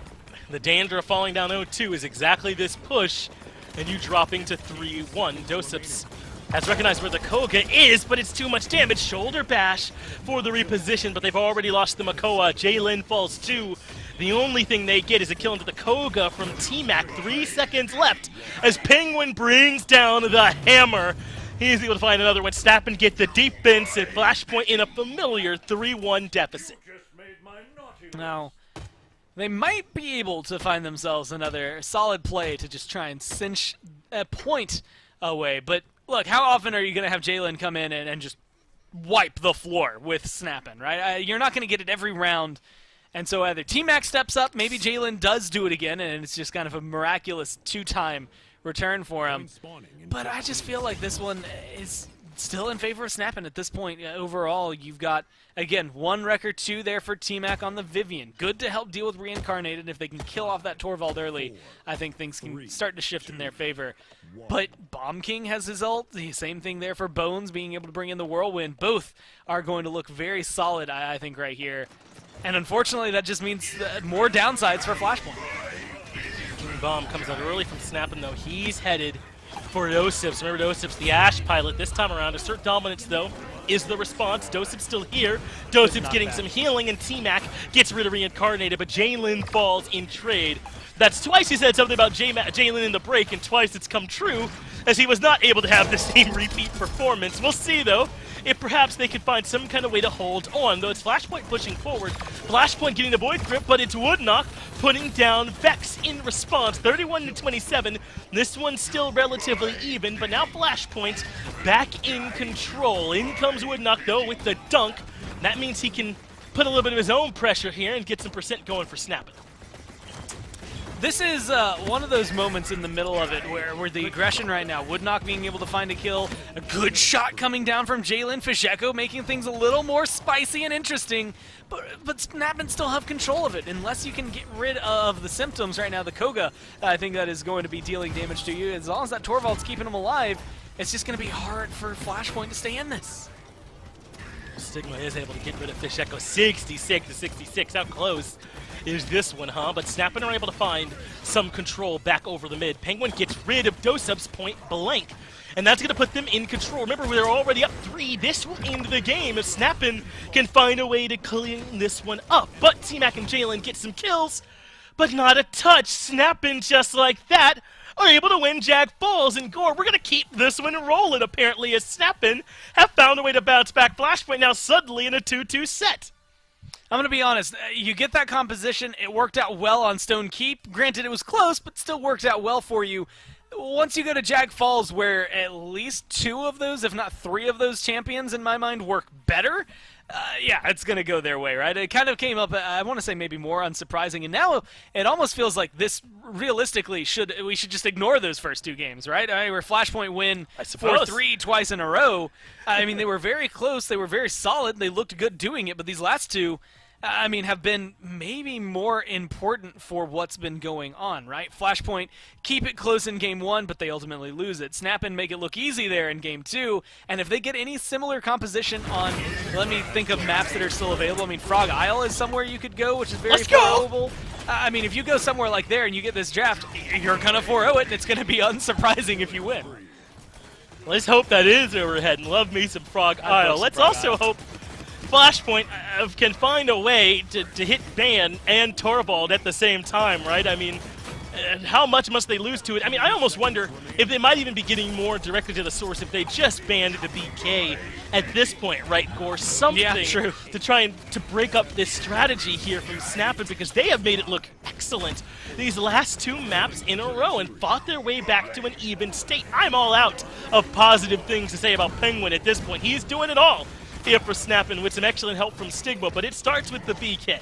The danger of falling down 0-2 is exactly this push, and you dropping to 3-1. Doseps has recognized where the Koga is, but it's too much damage. Shoulder bash for the reposition, but they've already lost the Makoa. Jalen falls too. The only thing they get is a kill into the Koga from T-Mac. 3 seconds left as Penguin brings down the hammer. He's able to find another one. Snap and get the defense at Flashpoint in a familiar 3-1 deficit. Now, they might be able to find themselves another solid play to just try and cinch a point away. But look, how often are you going to have Jalen come in and just wipe the floor with snapping, right? You're not going to get it every round. And so either T-Mac steps up, maybe Jalen does do it again, and it's just kind of a miraculous 2-time return for him. But I just feel like this one is still in favor of snapping at this point. Overall, you've got, again, 1 record 2 there for T-Mac on the Vivian. Good to help deal with Reincarnated. If they can kill off that Torvald early, I think things can start to shift in their favor. But Bomb King has his ult. The same thing there for Bones, being able to bring in the Whirlwind. Both are going to look very solid, I think, right here. And unfortunately, that just means more downsides for Flashpoint. King Bomb comes out early from snapping, though. He's headed for Doseps. Remember, Doseps, the Ash pilot this time around. Assert dominance, though, is the response. Doseps still here. Doseps getting some healing, and T-Mac gets rid of Reincarnated, but Jalen falls in trade. That's twice he said something about Jalen in the break, and twice it's come true, as he was not able to have the same repeat performance. We'll see, though, if perhaps they can find some kind of way to hold on, though it's Flashpoint pushing forward. Flashpoint getting the Void Grip, but it's Woodknock putting down Vex in response. 31-27. This one's still relatively even, but now Flashpoint back in control. In comes Woodknock, though, with the dunk. That means he can put a little bit of his own pressure here and get some percent going for snapping. This is one of those moments in the middle of it where the aggression right now, Woodknock being able to find a kill, a good shot coming down from Jalen, Fisheko making things a little more spicy and interesting, but Snappin still have control of it. Unless you can get rid of the symptoms right now, the Koga, I think that is going to be dealing damage to you. As long as that Torvald's keeping him alive, it's just going to be hard for Flashpoint to stay in this. Stigma is able to get rid of Fisheko. 66-66. How close is this one, huh? But Snappin are able to find some control back over the mid. Penguin gets rid of Doseps point blank, and that's going to put them in control. Remember, they're already up 3. This will end the game if Snappin can find a way to clean this one up. But T-Mac and Jalen get some kills, but not a touch. Snappin, just like that, are able to win Jag Falls. And Gore, we're going to keep this one rolling, apparently, as Snappin have found a way to bounce back. Flashpoint now suddenly in a 2-2 set. I'm going to be honest, you get that composition, it worked out well on Stone Keep. Granted, it was close, but still worked out well for you. Once you go to Jag Falls, where at least 2 of those, if not 3 of those champions, in my mind, work better, yeah, it's going to go their way, right? It kind of came up, I want to say maybe more unsurprising, and now it almost feels like this, realistically, we should just ignore those first 2 games, right? Where Flashpoint win 4-3 twice in a row. I mean, they were very close, they were very solid, they looked good doing it, but these last 2, I mean, have been maybe more important for what's been going on, right? Flashpoint keep it close in game 1, but they ultimately lose it. Snap and make it look easy there in game 2, and if they get any similar composition on, let me think of maps that are still available. I mean, Frog Isle is somewhere you could go, which is very followable. I mean, if you go somewhere like there and you get this draft, you're going to 4-0 it, and it's going to be unsurprising if you win. Let's hope that is overhead, and love me some Frog Isle. Let's also hope Flashpoint can find a way to hit Ban and Torvald at the same time, right? I mean, how much must they lose to it? I mean, I almost wonder if they might even be getting more directly to the source if they just banned the BK at this point, right, Gore? Something to try and to break up this strategy here from Snappin, because they have made it look excellent these last 2 maps in a row and fought their way back to an even state. I'm all out of positive things to say about Penguin at this point. He's doing it all here for Snappin with some excellent help from Stigma, but it starts with the BK.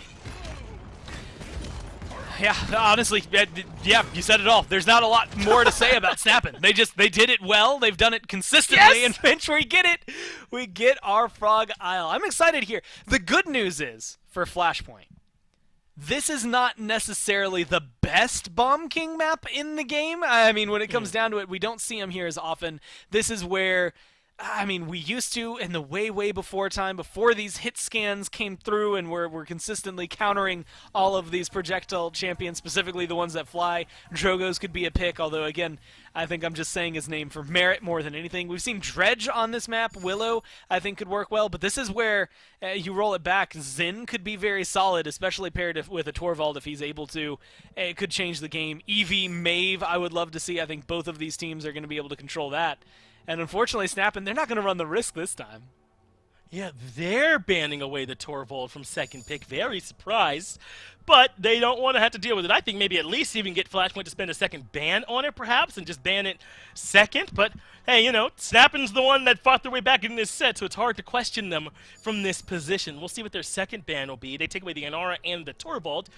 Yeah, honestly, yeah, you said it all. There's not a lot more to say about Snappin. They did it well. They've done it consistently, and once we get it, we get our Frog Isle. I'm excited here. The good news is, for Flashpoint, this is not necessarily the best Bomb King map in the game. I mean, when it comes down to it, we don't see him here as often. This is where, I mean, we used to in the way before time, before these hit scans came through and we're consistently countering all of these projectile champions, specifically the ones that fly. Drogo's could be a pick, although, again, I think I'm just saying his name for merit more than anything. We've seen Dredge on this map. Willow, I think, could work well, but this is where you roll it back. Xin could be very solid, especially paired with a Torvald if he's able to. It could change the game. Eevee, Maeve, I would love to see. I think both of these teams are going to be able to control that. And unfortunately, Snappin', they're not going to run the risk this time. Yeah, they're banning away the Torvald from second pick. Very surprised. But they don't want to have to deal with it. I think maybe at least even get Flashpoint to spend a second ban on it, perhaps, and just ban it second. But, hey, you know, Snappin's the one that fought their way back in this set, so it's hard to question them from this position. We'll see what their second ban will be. They take away the Inara and the Torvald.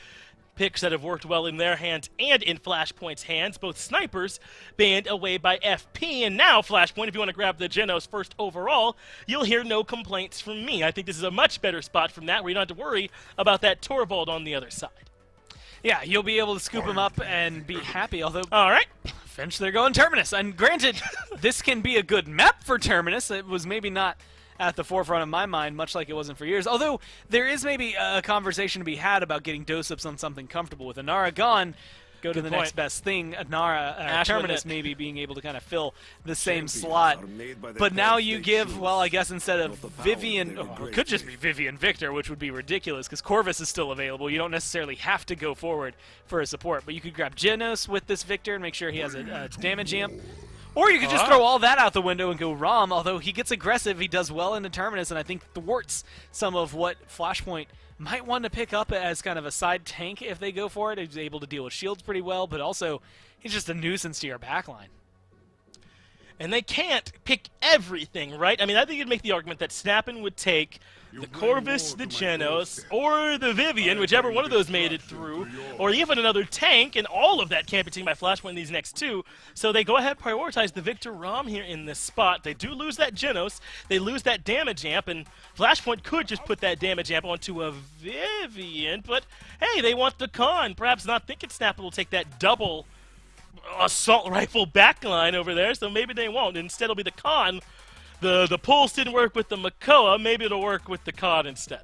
Picks that have worked well in their hands and in Flashpoint's hands. Both snipers banned away by FP, and now Flashpoint, if you want to grab the Genos first overall, you'll hear no complaints from me. I think this is a much better spot from that, where you don't have to worry about that Torvald on the other side. Yeah, you'll be able to scoop him up and be happy, although... All right. Finch, they're going Terminus. And granted, this can be a good map for Terminus. It was maybe not at the forefront of my mind, much like it wasn't for years. Although, there is maybe a conversation to be had about getting dose-ups on something comfortable. With Inara gone, go to the next best thing. Inara, Terminus maybe being able to kind of fill the same slot. But now you give, well, I guess instead of Vivian, or it could just be Vivian Victor, which would be ridiculous, because Corvus is still available. You don't necessarily have to go forward for a support. But you could grab Genos with this Victor and make sure he has a damage amp. Or you could just throw all that out the window and go Rom, although he gets aggressive, he does well into Terminus, and I think thwarts some of what Flashpoint might want to pick up as kind of a side tank if they go for it. He's able to deal with shields pretty well, but also he's just a nuisance to your backline. And they can't pick everything, right? I mean, I think you'd make the argument that Snappin' would take the Corvus, the Genos, or the Vivian, whichever one of those made it through, or even another tank, and all of that can't be taken by Flashpoint in these next two. So they go ahead and prioritize the Victor Rom here in this spot. They do lose that Genos, they lose that damage amp, and Flashpoint could just put that damage amp onto a Vivian, but hey, they want the con. Perhaps not thinking Snappin' will take that double assault rifle backline over there, so maybe they won't. Instead, it'll be the con. The pulse didn't work with the Makoa. Maybe it'll work with the con instead.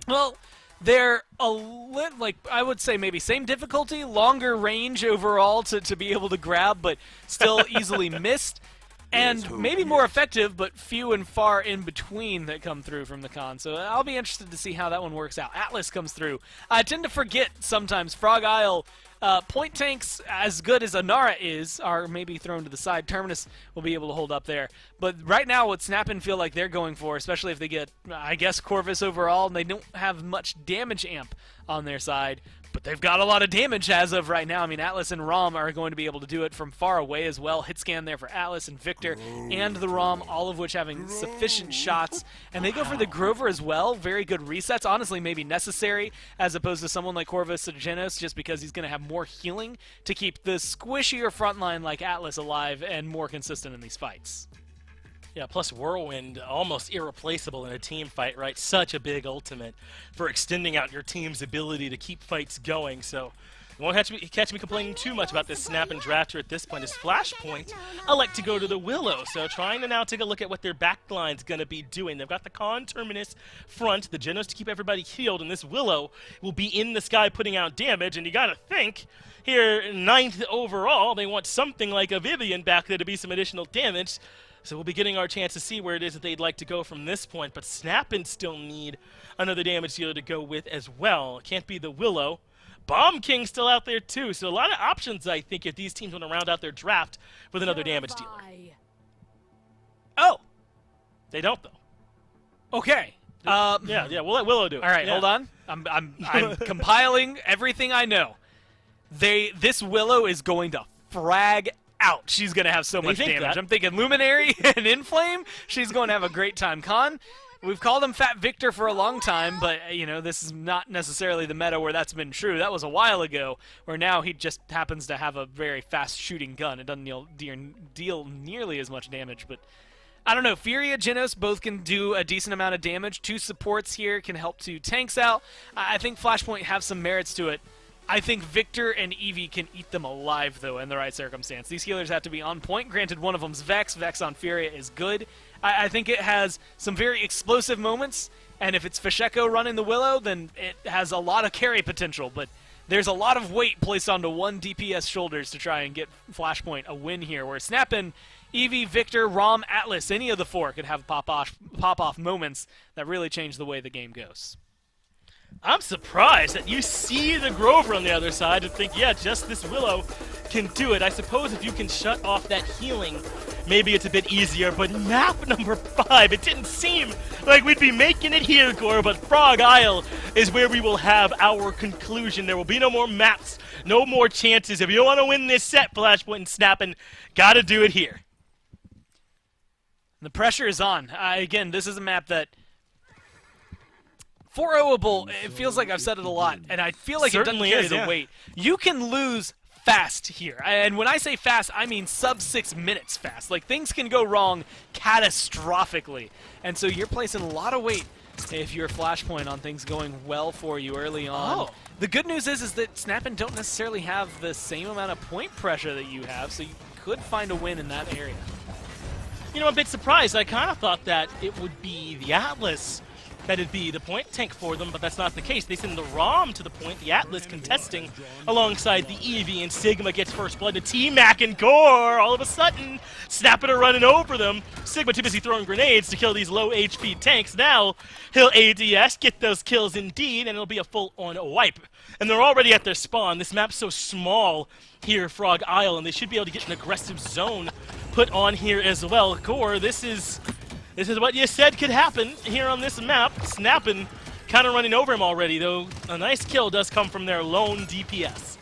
Well, they're a little, like, I would say maybe same difficulty, longer range overall to be able to grab, but still easily missed. And maybe more effective, but few and far in between that come through from the con. So I'll be interested to see how that one works out. Atlas comes through. I tend to forget sometimes Frog Isle point tanks, as good as Inara is, are maybe thrown to the side. Terminus will be able to hold up there. But right now, what Snappin' feel like they're going for, especially if they get, I guess, Corvus overall, and they don't have much damage amp on their side, but they've got a lot of damage as of right now. I mean, Atlas and Rom are going to be able to do it from far away as well. Hit scan there for Atlas and Victor and the Rom, all of which having sufficient shots. And they go for the Grover as well. Very good resets. Honestly, maybe necessary as opposed to someone like Corvus or Genos, just because he's going to have more healing to keep the squishier front line like Atlas alive and more consistent in these fights. Yeah, plus Whirlwind, almost irreplaceable in a team fight, right? Such a big ultimate for extending out your team's ability to keep fights going. So you won't catch me complaining too much about this Snappin' drafter at this point. As Flashpoint, I like to go to the Willow. So trying to now take a look at what their backline's going to be doing. They've got the Con Terminus front, the Genos to keep everybody healed, and this Willow will be in the sky putting out damage. And you got to think, here, 9th overall, they want something like a Vivian back there to be some additional damage. So we'll be getting our chance to see where it is that they'd like to go from this point. But Snappin' still need another damage dealer to go with as well. It can't be the Willow. Bomb King still out there too. So a lot of options, I think, if these teams want to round out their draft with another damage dealer. Oh! They don't, though. Okay. Yeah, we'll let Willow do it. All right, yeah. hold on. I'm compiling everything I know. This Willow is going to frag out. She's going to have so much damage. That. I'm thinking Luminary and Inflame. She's going to have a great time. Con, we've called him Fat Victor for a long time, but, you know, this is not necessarily the meta where that's been true. That was a while ago, where now he just happens to have a very fast shooting gun. It doesn't deal nearly as much damage, but I don't know. Furia, Genos both can do a decent amount of damage. 2 supports here can help 2 tanks out. I think Flashpoint have some merits to it. I think Victor and Eevee can eat them alive, though, in the right circumstance. These healers have to be on point. Granted, one of them's Vex. Vex on Furia is good. I think it has some very explosive moments, and if it's Fisheko running the Willow, then it has a lot of carry potential, but there's a lot of weight placed onto one DPS shoulders to try and get Flashpoint a win here, where Snappin', Eevee, Victor, Rom, Atlas, any of the 4 could have pop-off moments that really change the way the game goes. I'm surprised that you see the Grover on the other side and think, yeah, just this Willow can do it. I suppose if you can shut off that healing, maybe it's a bit easier, but map number 5, it didn't seem like we'd be making it here, Gore, but Frog Isle is where we will have our conclusion. There will be no more maps, no more chances. If you want to win this set, Flashpoint and Snappin', gotta do it here. The pressure is on. Again, this is a map that, for Oable, it feels like I've said it a lot, and I feel like Certainly it doesn't carry the weight. You can lose fast here. And when I say fast, I mean sub 6 minutes fast. Like, things can go wrong catastrophically. And so you're placing a lot of weight if you're Flashpoint on things going well for you early on. The good news is that Snappin' don't necessarily have the same amount of point pressure that you have, so you could find a win in that area. You know, I'm a bit surprised. I kind of thought that it would be the Atlas that'd be the point tank for them, but that's not the case. They send the Rom to the point, the Atlas contesting alongside the Eevee, and Sigma gets first blood to T-Mac and Gore. All of a sudden, Snappin' are running over them. Sigma too busy throwing grenades to kill these low HP tanks. Now, he'll ADS, get those kills indeed, and it'll be a full-on wipe. And they're already at their spawn. This map's so small here, Frog Isle, and they should be able to get an aggressive zone put on here as well. Gore, this is what you said could happen here on this map. Snappin' kind of running over him already, though a nice kill does come from their lone DPS.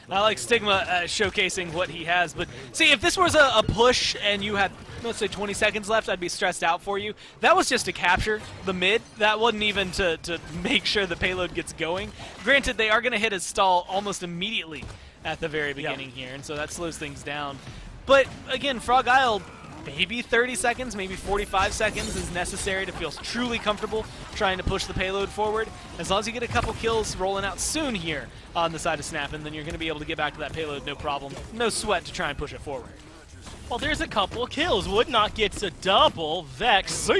I like Stigma showcasing what he has, but see, if this was a push and you had, let's say, 20 seconds left, I'd be stressed out for you. That was just to capture the mid. That wasn't even to make sure the payload gets going. Granted, they are going to hit his stall almost immediately at the very beginning here, and so that slows things down. But again, Frog Isle, maybe 30 seconds, maybe 45 seconds is necessary to feel truly comfortable trying to push the payload forward. As long as you get a couple kills rolling out soon here on the side of Snappin', then you're going to be able to get back to that payload no problem. No sweat to try and push it forward. Well, there's a couple of kills. Would not gets a double. Vex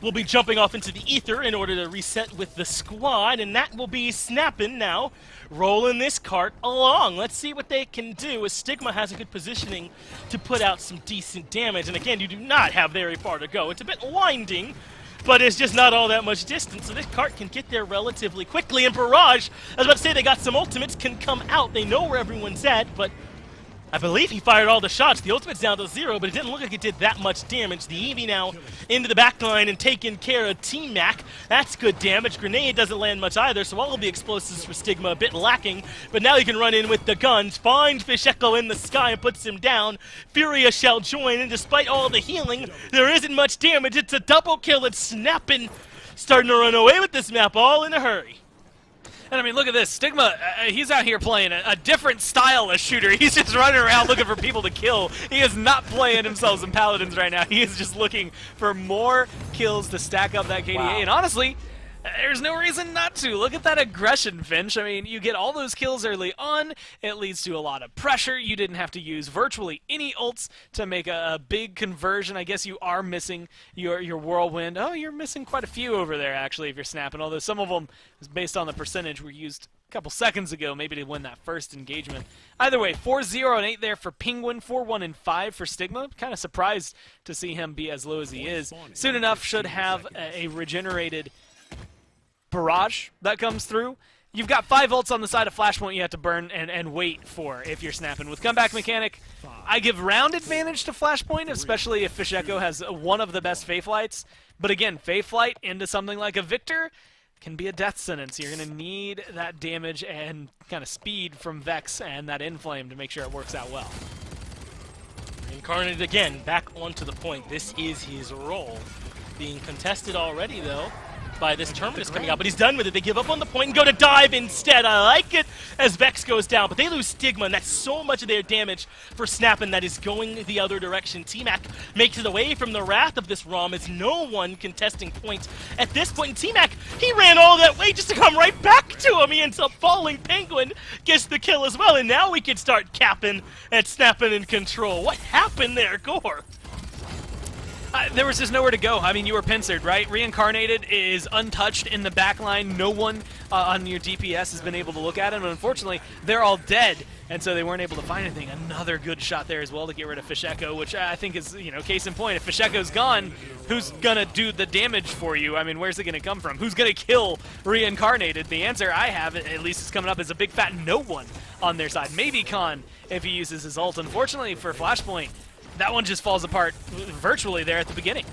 will be jumping off into the ether in order to reset with the squad, and that will be Snappin' now rolling this cart along. Let's see what they can do, as Stigma has a good positioning to put out some decent damage. And again, you do not have very far to go. It's a bit winding, but it's just not all that much distance, so this cart can get there relatively quickly. And Barrage, I was about to say they got some ultimates, can come out. They know where everyone's at, but I believe he fired all the shots. The ultimate's down to 0, but it didn't look like it did that much damage. The Eevee now into the backline and taking care of T-Mac. That's good damage. Grenade doesn't land much either, so all of the explosives for Stigma a bit lacking. But now he can run in with the guns, find Fisheko in the sky and puts him down. Furia shall join, and despite all the healing, there isn't much damage. It's a double kill. It's Snappin' starting to run away with this map all in a hurry. And I mean, look at this. Stigma, he's out here playing a different style of shooter. He's just running around looking for people to kill. He is not playing himself in Paladins right now. He is just looking for more kills to stack up that KDA. Wow. And honestly, there's no reason not to. Look at that aggression, Finch. I mean, you get all those kills early on. It leads to a lot of pressure. You didn't have to use virtually any ults to make a big conversion. I guess you are missing your whirlwind. Oh, you're missing quite a few over there, actually, if you're snapping. Although some of them, based on the percentage, were used a couple seconds ago, maybe to win that first engagement. Either way, 4-0 and 8 there for Penguin, 4-1 and 5 for Stigma. Kind of surprised to see him be as low as he is. Soon enough, should have a regenerated barrage that comes through. You've got 5 ults on the side of Flashpoint you have to burn and wait for if you're snapping. With comeback mechanic, I give round advantage to Flashpoint, especially if Fisheko has one of the best Fae Flights. But again, Fae Flight into something like a Victor can be a death sentence. You're going to need that damage and kind of speed from Vex and that Inflame to make sure it works out well. Incarnate again, back onto the point. This is his role. Being contested already, though. by this Terminus coming out, but he's done with it. They give up on the point and go to dive instead. I like it as Vex goes down, but they lose Stigma, and that's so much of their damage for Snappin that is going the other direction. T-Mac makes it away from the wrath of this ROM as no one contesting point at this point. And T-Mac, he ran all that way just to come right back to him. He ends up falling. Penguin gets the kill as well, and now we can start capping and Snappin in control. What happened there, Gore? There was just nowhere to go. I mean, you were pincered, right? Reincarnated is untouched in the back line. No one on your DPS has been able to look at him, and unfortunately, they're all dead, and so they weren't able to find anything. Another good shot there as well to get rid of Fisheko, which I think is, you know, case in point. If Fisheko's gone, who's going to do the damage for you? I mean, where's it going to come from? Who's going to kill Reincarnated? The answer I have, at least is coming up, is a big fat no one on their side. Maybe Khan if he uses his ult. Unfortunately for Flashpoint, that one just falls apart virtually there at the beginning.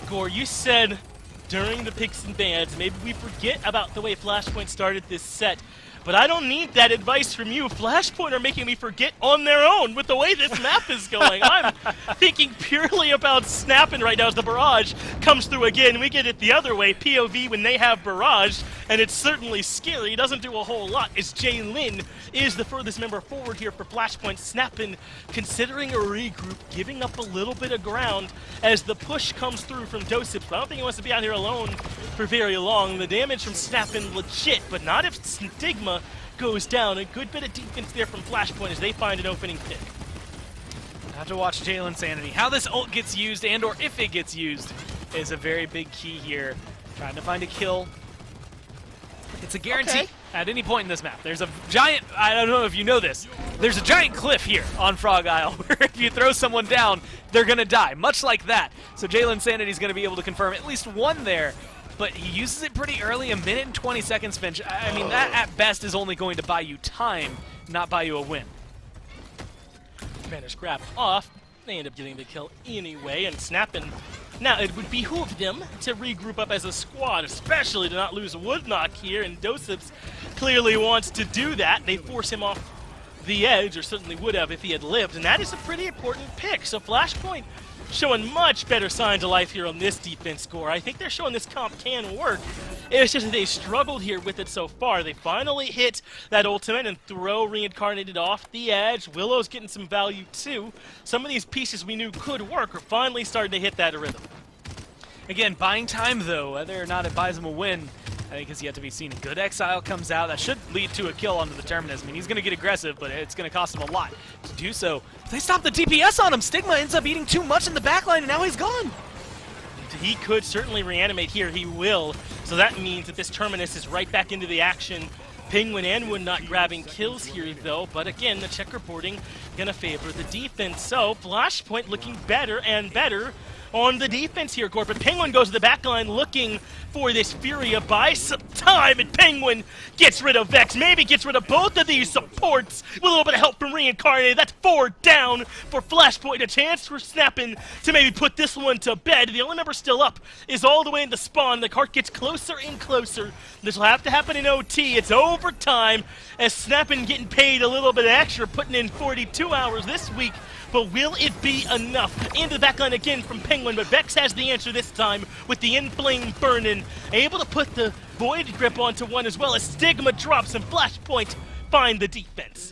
Gore, you said during the picks and bans, maybe we forget about the way Flashpoint started this set. But I don't need that advice from you. Flashpoint are making me forget on their own with the way this map is going. I'm thinking purely about Snappin' right now as the barrage comes through again. We get it the other way, POV when they have barrage, and it's certainly scary. It doesn't do a whole lot as Jay-Lin is the furthest member forward here for Flashpoint. Snappin' considering a regroup, giving up a little bit of ground as the push comes through from Dosips. But I don't think he wants to be out here alone for very long. The damage from Snappin' legit, but not if Stigma goes down. A good bit of defense there from Flashpoint as they find an opening pick. Have to watch Jalen Sanity. How this ult gets used and or if it gets used is a very big key here. Trying to find a kill. It's a guarantee at any point in this map. There's a giant, I don't know if you know this, there's a giant cliff here on Frog Isle where if you throw someone down, they're going to die. Much like that. So Jalen Sanity's going to be able to confirm at least one there. But he uses it pretty early, 1 minute and 20 seconds, Finch. I mean, that at best is only going to buy you time, not buy you a win. Banners grab off. They end up getting the kill anyway, and Snappin'. Now, it would behoove them to regroup up as a squad, especially to not lose Woodknock here, and Dosips clearly wants to do that. They force him off the edge, or certainly would have if he had lived, and that is a pretty important pick. So Flashpoint showing much better signs of life here on this defense score. I think they're showing this comp can work. It's just that they struggled here with it so far. They finally hit that ultimate and throw Reincarnated off the edge. Willow's getting some value too. Some of these pieces we knew could work are finally starting to hit that rhythm. Again, buying time though, whether or not it buys him a win, I think is yet to be seen. Good Exile comes out. That should lead to a kill onto the Terminus. I mean, he's going to get aggressive, but it's going to cost him a lot to do so. But they stop the DPS on him. Stigma ends up eating too much in the backline, and now he's gone. He could certainly reanimate here. He will. So that means that this Terminus is right back into the action. Penguin and Wood not grabbing kills here, though. But again, the checkerboarding going to favor the defense. So Flashpoint looking better and better on the defense here, Gore. But Penguin goes to the backline looking for this Furia, buys some time, and Penguin gets rid of Vex. Maybe gets rid of both of these supports with a little bit of help from Reincarnated. That's 4 down for Flashpoint. A chance for Snappin' to maybe put this one to bed. The only member still up is all the way into spawn. The cart gets closer and closer. This will have to happen in OT. It's overtime as Snappin' getting paid a little bit extra, putting in 42 hours this week. But will it be enough? Into the backline again from Penguin, but Vex has the answer this time with the Inflame burning. Able to put the Void Grip onto one as well as Stigma drops and Flashpoint find the defense.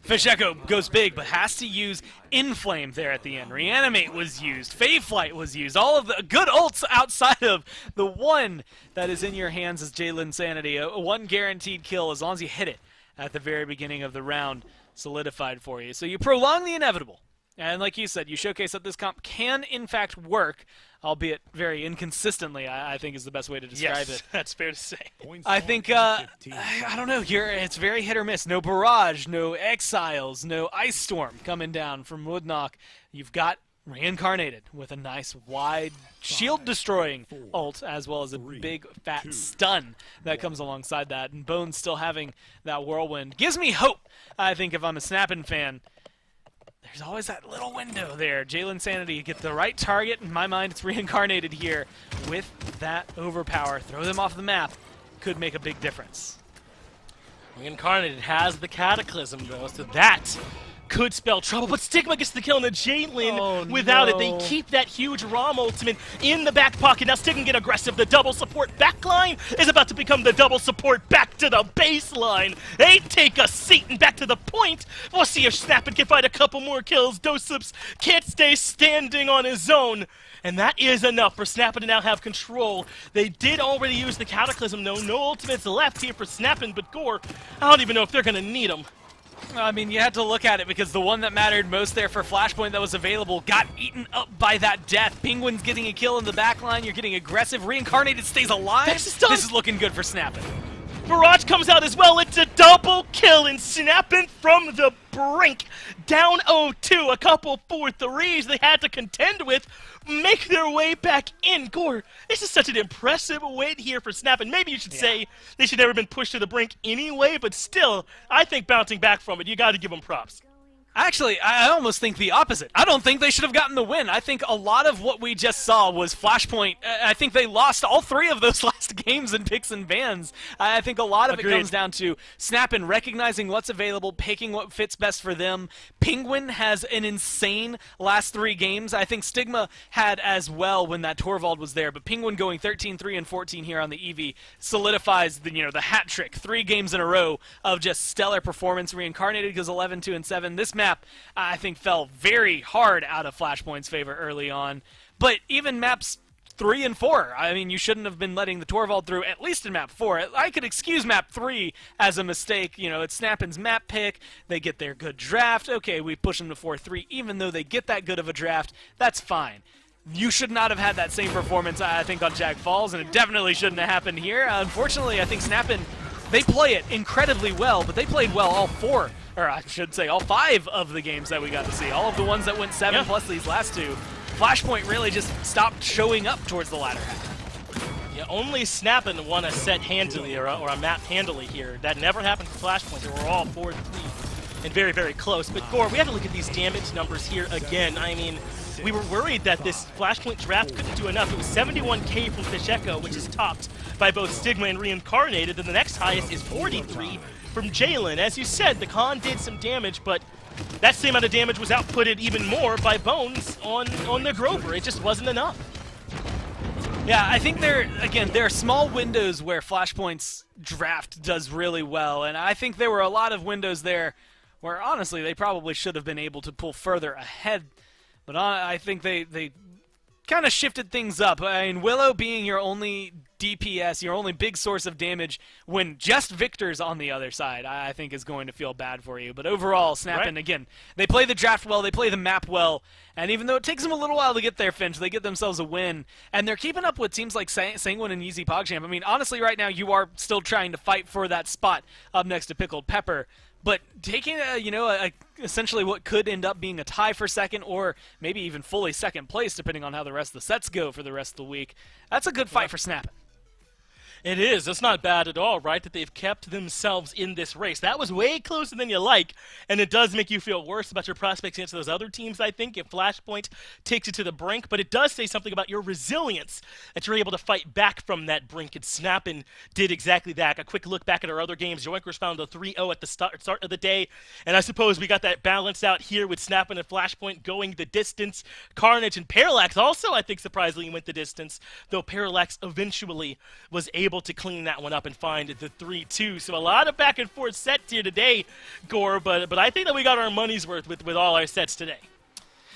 Fisheko goes big, but has to use Inflame there at the end. Reanimate was used. Phase Flight was used. All of the good ults outside of the one that is in your hands as Jalen Sanity. A one guaranteed kill as long as you hit it at the very beginning of the round solidified for you. So you prolong the inevitable. And like you said, you showcase that this comp can, in fact, work, albeit very inconsistently, I think is the best way to describe it. That's fair to say. I think, I don't know, it's very hit or miss. No Barrage, no Exiles, no Ice Storm coming down from Woodknock. You've got Reincarnated with a nice wide shield-destroying ult, as well as a big, fat stun that comes alongside that. And Bones still having that whirlwind. Gives me hope, I think, if I'm a Snappin' fan. There's always that little window there. Jalen Sanity, you get the right target. In my mind, it's Reincarnated here with that overpower. Throw them off the map. Could make a big difference. Reincarnated has the Cataclysm, though, so that could spell trouble, but Stigma gets the kill on the Jalen without it. They keep that huge ROM ultimate in the back pocket. Now Stigma get aggressive. The double support backline is about to become the double support back to the baseline. They take a seat and back to the point. We'll see if Snappin can find a couple more kills. Dosips can't stay standing on his own. And that is enough for Snappin to now have control. They did already use the Cataclysm, though. No ultimates left here for Snappin, but Gore, I don't even know if they're going to need them. I mean, you had to look at it because the one that mattered most there for Flashpoint that was available got eaten up by that death. Penguin's getting a kill in the backline. You're getting aggressive. Reincarnated stays alive. This is looking good for Snappin. Barrage comes out as well. It's a double kill and Snappin from the brink. Down 0-2, a couple 4-3s they had to contend with. Make their way back in. Gore, this is such an impressive win here for Snappin. Maybe you should say they should never have been pushed to the brink anyway, but still, I think bouncing back from it, you got to give them props. Actually, I almost think the opposite. I don't think they should have gotten the win. I think a lot of what we just saw was Flashpoint. I think they lost all 3 of those last games in picks and bans. I think a lot of it comes down to Snappin recognizing what's available, picking what fits best for them. Penguin has an insane last 3 games. I think Stigma had as well when that Torvald was there, but Penguin going 13-3 and 14 here on the EV solidifies the hat trick. 3 games in a row of just stellar performance. Reincarnated goes 11-2 and 7. This map, I think, fell very hard out of Flashpoint's favor early on. But even maps 3 and 4, I mean, you shouldn't have been letting the Torvald through, at least in map 4. I could excuse map 3 as a mistake. It's Snappin's map pick. They get their good draft. Okay, we push them to 4-3. Even though they get that good of a draft, that's fine. You should not have had that same performance, I think, on Jag Falls, and it definitely shouldn't have happened here. Unfortunately, I think Snappin, they play it incredibly well, but they played well all 4. Or I should say all 5 of the games that we got to see. All of the ones that went 7 plus these last 2. Flashpoint really just stopped showing up towards the latter half. Yeah, only Snappin won a set handily or a map handily here. That never happened for Flashpoint. They were all 4-3 and very, very close. But Gore, we have to look at these damage numbers here again. I mean, we were worried that this Flashpoint draft couldn't do enough. It was 71k from Fish Echo, which is topped by both Stigma and Reincarnated. And the next highest is 43 from Jalen. As you said, the Khan did some damage, but that same amount of damage was outputted even more by Bones on the Grover. It just wasn't enough. Yeah, I think there are small windows where Flashpoint's draft does really well, and I think there were a lot of windows there where, honestly, they probably should have been able to pull further ahead. But I think they kind of shifted things up. I mean, Willow being your only DPS, your only big source of damage when just Victor's on the other side, I think is going to feel bad for you. But overall, Snappin, again, they play the draft well, they play the map well, and even though it takes them a little while to get there, Finch, they get themselves a win. And they're keeping up with teams like Sanguine and Yeezy PogChamp. I mean, honestly, right now, you are still trying to fight for that spot up next to Pickled Pepper. But taking, essentially what could end up being a tie for second or maybe even fully second place, depending on how the rest of the sets go for the rest of the week, that's a good fight for Snappin. It is. That's not bad at all, right? That they've kept themselves in this race. That was way closer than you like, and it does make you feel worse about your prospects against those other teams, I think, if Flashpoint takes it to the brink. But it does say something about your resilience, that you're able to fight back from that brink, and Snappin did exactly that. A quick look back at our other games. Yoinkers found a 3-0 at the start of the day, and I suppose we got that balance out here with Snappin and Flashpoint going the distance. Carnage and Parallax also, I think, surprisingly went the distance, though Parallax eventually was able to clean that one up and find the 3-2. So a lot of back and forth sets here today, Gore, but I think that we got our money's worth with all our sets today.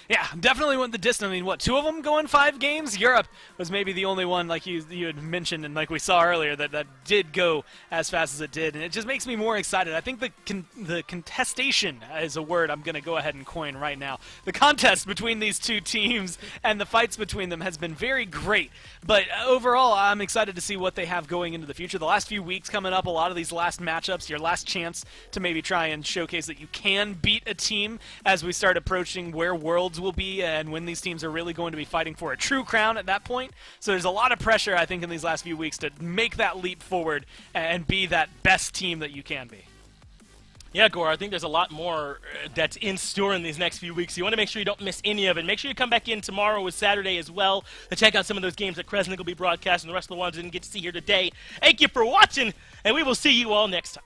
Yeah, definitely went the distance. I mean, what, 2 of them going 5 games? Europe was maybe the only one, like you had mentioned and like we saw earlier, that did go as fast as it did. And it just makes me more excited. I think the contestation is a word I'm going to go ahead and coin right now. The contest between these 2 teams and the fights between them has been very great. But overall, I'm excited to see what they have going into the future. The last few weeks coming up, a lot of these last matchups, your last chance to maybe try and showcase that you can beat a team as we start approaching where Worlds will be and when these teams are really going to be fighting for a true crown at that point. So there's a lot of pressure, I think, in these last few weeks to make that leap forward and be that best team that you can be. Yeah, Gore, I think there's a lot more that's in store in these next few weeks. You want to make sure you don't miss any of it. Make sure you come back in tomorrow with Saturday as well to check out some of those games that Kresnik will be broadcasting, the rest of the ones you didn't get to see here today. Thank you for watching, and we will see you all next time.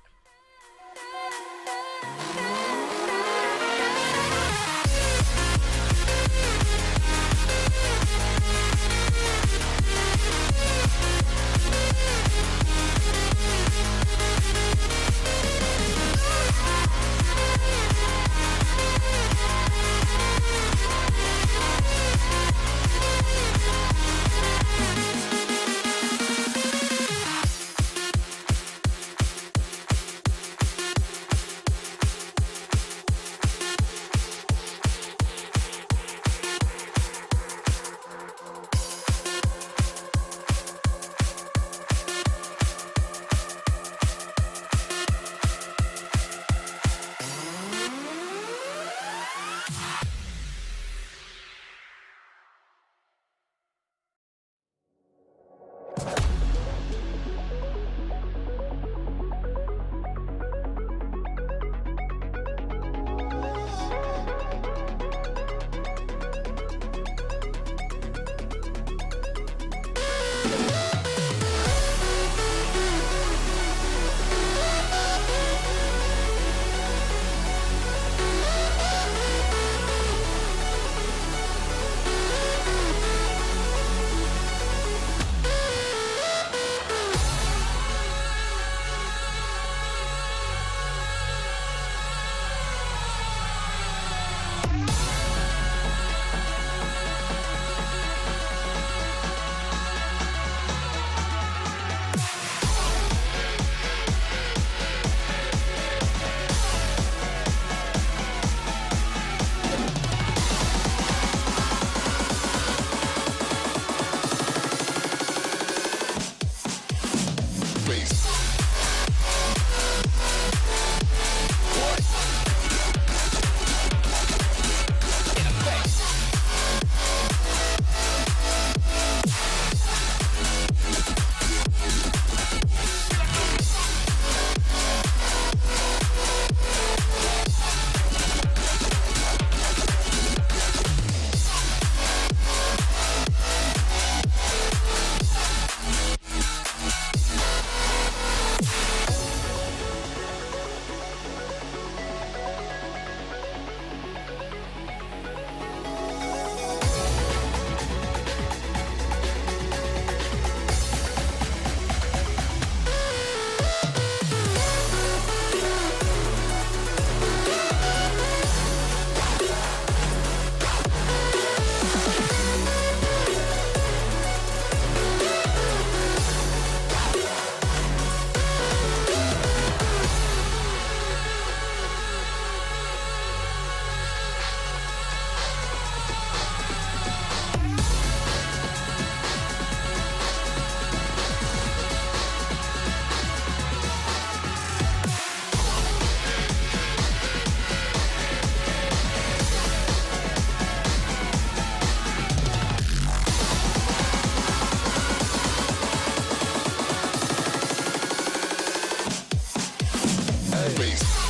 face.